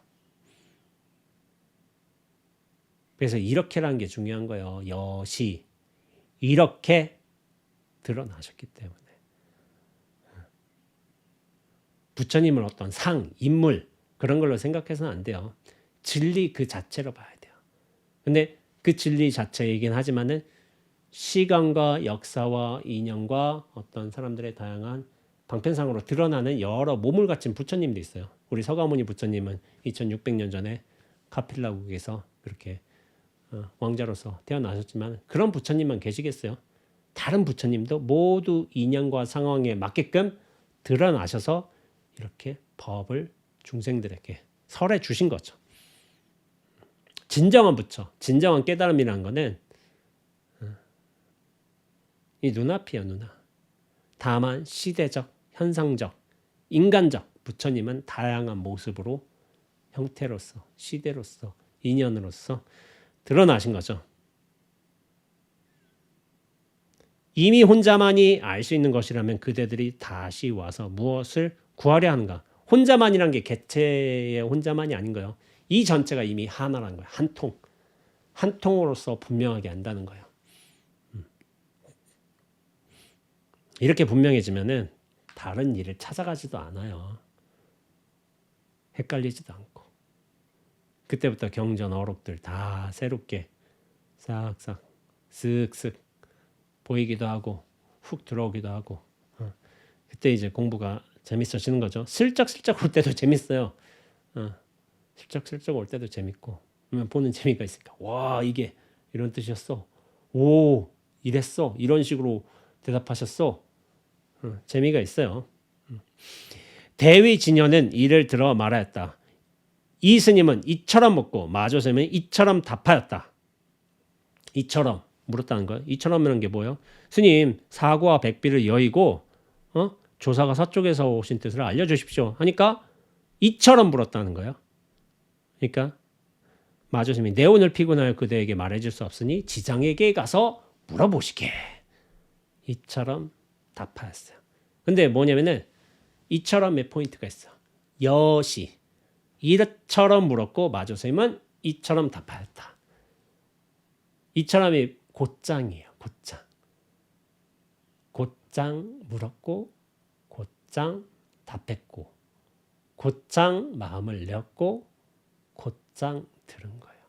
그래서 이렇게라는 게 중요한 거예요. 여시 이렇게 드러나셨기 때문에 부처님을 어떤 상, 인물 그런 걸로 생각해서는 안 돼요. 진리 그 자체로 봐야 돼요. 근데 그 진리 자체이긴 하지만은 시간과 역사와 인연과 어떤 사람들의 다양한 방편상으로 드러나는 여러 몸을 갖춘 부처님도 있어요. 우리 서가모니 부처님은 2600년 전에 카필라국에서 그렇게 왕자로서 태어나셨지만 그런 부처님만 계시겠어요? 다른 부처님도 모두 인연과 상황에 맞게끔 드러나셔서 이렇게 법을 중생들에게 설해 주신 거죠. 진정한 부처, 진정한 깨달음이라는 거는 이 눈앞이에요, 눈앞. 다만 시대적, 현상적, 인간적 부처님은 다양한 모습으로 형태로서, 시대로서, 인연으로서 드러나신 거죠. 이미 혼자만이 알 수 있는 것이라면 그대들이 다시 와서 무엇을 구하려 하는가? 혼자만이란 게 개체의 혼자만이 아닌 거예요. 이 전체가 이미 하나라는 거예요. 한 통. 한 통으로서 분명하게 안다는 거예요. 이렇게 분명해지면은 다른 일을 찾아가지도 않아요. 헷갈리지도 않고. 그때부터 경전 어록들 다 새롭게 싹싹 쓱쓱 보이기도 하고 훅 들어오기도 하고 그때 이제 공부가 재밌어지는 거죠. 슬쩍슬쩍 올 때도 재밌어요. 슬쩍슬쩍 올 때도 재밌고 보는 재미가 있으니까 와 이게 이런 뜻이었어. 오 이랬어. 이런 식으로 대답하셨어. 재미가 있어요. 대위 진여는 이를 들어 말하였다. 이 스님은 이처럼 묻고 마조스님은 이처럼 답하였다. 이처럼 물었다는 거예요. 이처럼이라는 게 뭐예요? 스님 사구와 백비를 여의고 조사가 서쪽에서 오신 뜻을 알려주십시오 하니까 이처럼 물었다는 거예요. 그러니까 마조스님이 내 오늘 피곤하여 그대에게 말해줄 수 없으니 지장에게 가서 물어보시게. 이처럼 답하였어요. 근데 뭐냐면은 이처럼의 포인트가 있어. 여시 이처럼 물었고 마조스님은 이처럼 답하였다. 이처럼이 곧장이에요. 곧장. 곧장 물었고 곧장 답했고 곧장 마음을 내었고 곧장 들은 거예요.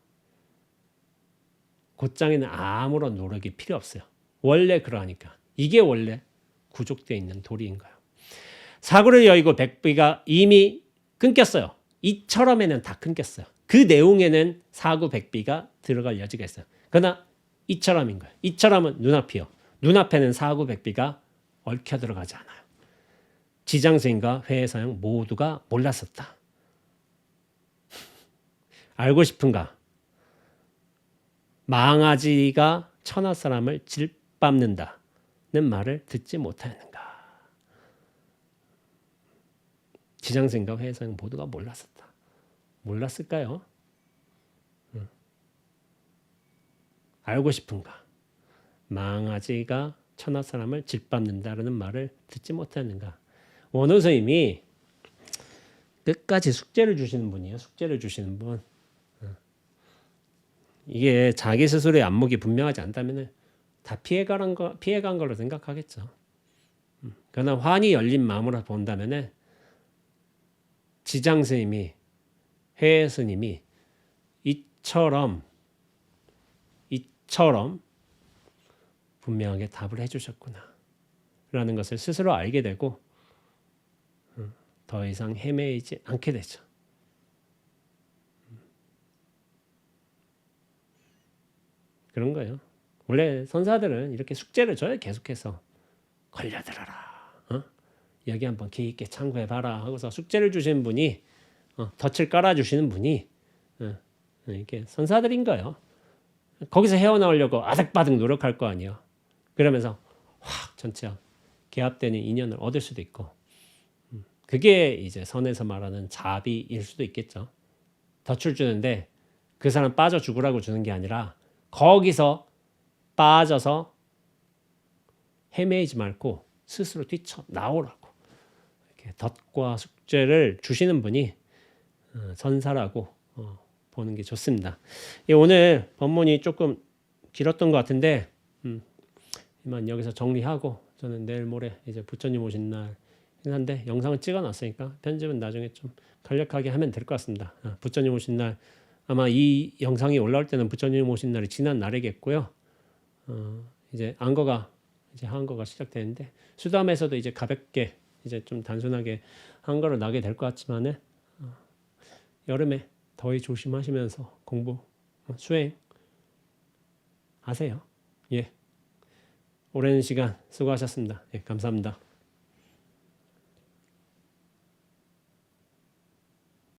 곧장에는 아무런 노력이 필요 없어요. 원래 그러니까. 이게 원래 구족되어 있는 도리인 거예요. 사구를 여의고 백비가 이미 끊겼어요. 이처럼에는 다 끊겼어요. 그 내용에는 사구 백비가 들어갈 여지가 있어요. 그러나 이처럼인 거예요. 이처럼은 눈앞이요. 눈앞에는 사구 백비가 얽혀 들어가지 않아요. 지장스님과 회해사형 모두가 몰랐었다. 알고 싶은가? 망아지가 천하 사람을 질밟는다는 말을 듣지 못하였는가? 지장스님과 회해사형 모두가 몰랐었다. 몰랐을까요? 알고 싶은가? 망아지가 천하 사람을 짓밟는다라는 말을 듣지 못했는가? 원효 스님이 끝까지 숙제를 주시는 분이에요. 숙제를 주시는 분. 이게 자기 스스로의 안목이 분명하지 않다면 다 피해간 걸로 생각하겠죠. 그러나 환히 열린 마음으로 본다면 지장 스님이 회해 스님이 이처럼 분명하게 답을 해주셨구나 라는 것을 스스로 알게 되고 더 이상 헤매이지 않게 되죠. 그런 거예요. 원래 선사들은 이렇게 숙제를 줘요. 계속해서 걸려들어라. 여기 한번 귀 있게 참고해봐라 하고서 숙제를 주시는 분이 덫을 깔아주시는 분이 이렇게 선사들인 거예요. 거기서 헤어나오려고 아득바득 노력할 거 아니에요. 그러면서 확 전체가 개합되는 인연을 얻을 수도 있고 그게 이제 선에서 말하는 자비일 수도 있겠죠. 덫을 주는데 그 사람 빠져 죽으라고 주는 게 아니라 거기서 빠져서 헤매이지 말고 스스로 뛰쳐 나오라고 이렇게 덫과 숙제를 주시는 분이 선사라고 보는 게 좋습니다. 오늘 법문이 조금 길었던 것 같은데 이만 여기서 정리하고 저는 내일 모레 이제 부처님 오신 날 행사인데 영상을 찍어놨으니까 편집은 나중에 좀 간략하게 하면 될 것 같습니다. 부처님 오신 날 아마 이 영상이 올라올 때는 부처님 오신 날이 지난 날이겠고요. 이제 안거가 이제 한거가 시작되는데 수담에서도 이제 가볍게 이제 좀 단순하게 한거로 나게 될 것 같지만은 여름에 더위 조심하시면서 공부 수행 하세요. 예, 오랜 시간 수고하셨습니다. 예, 감사합니다.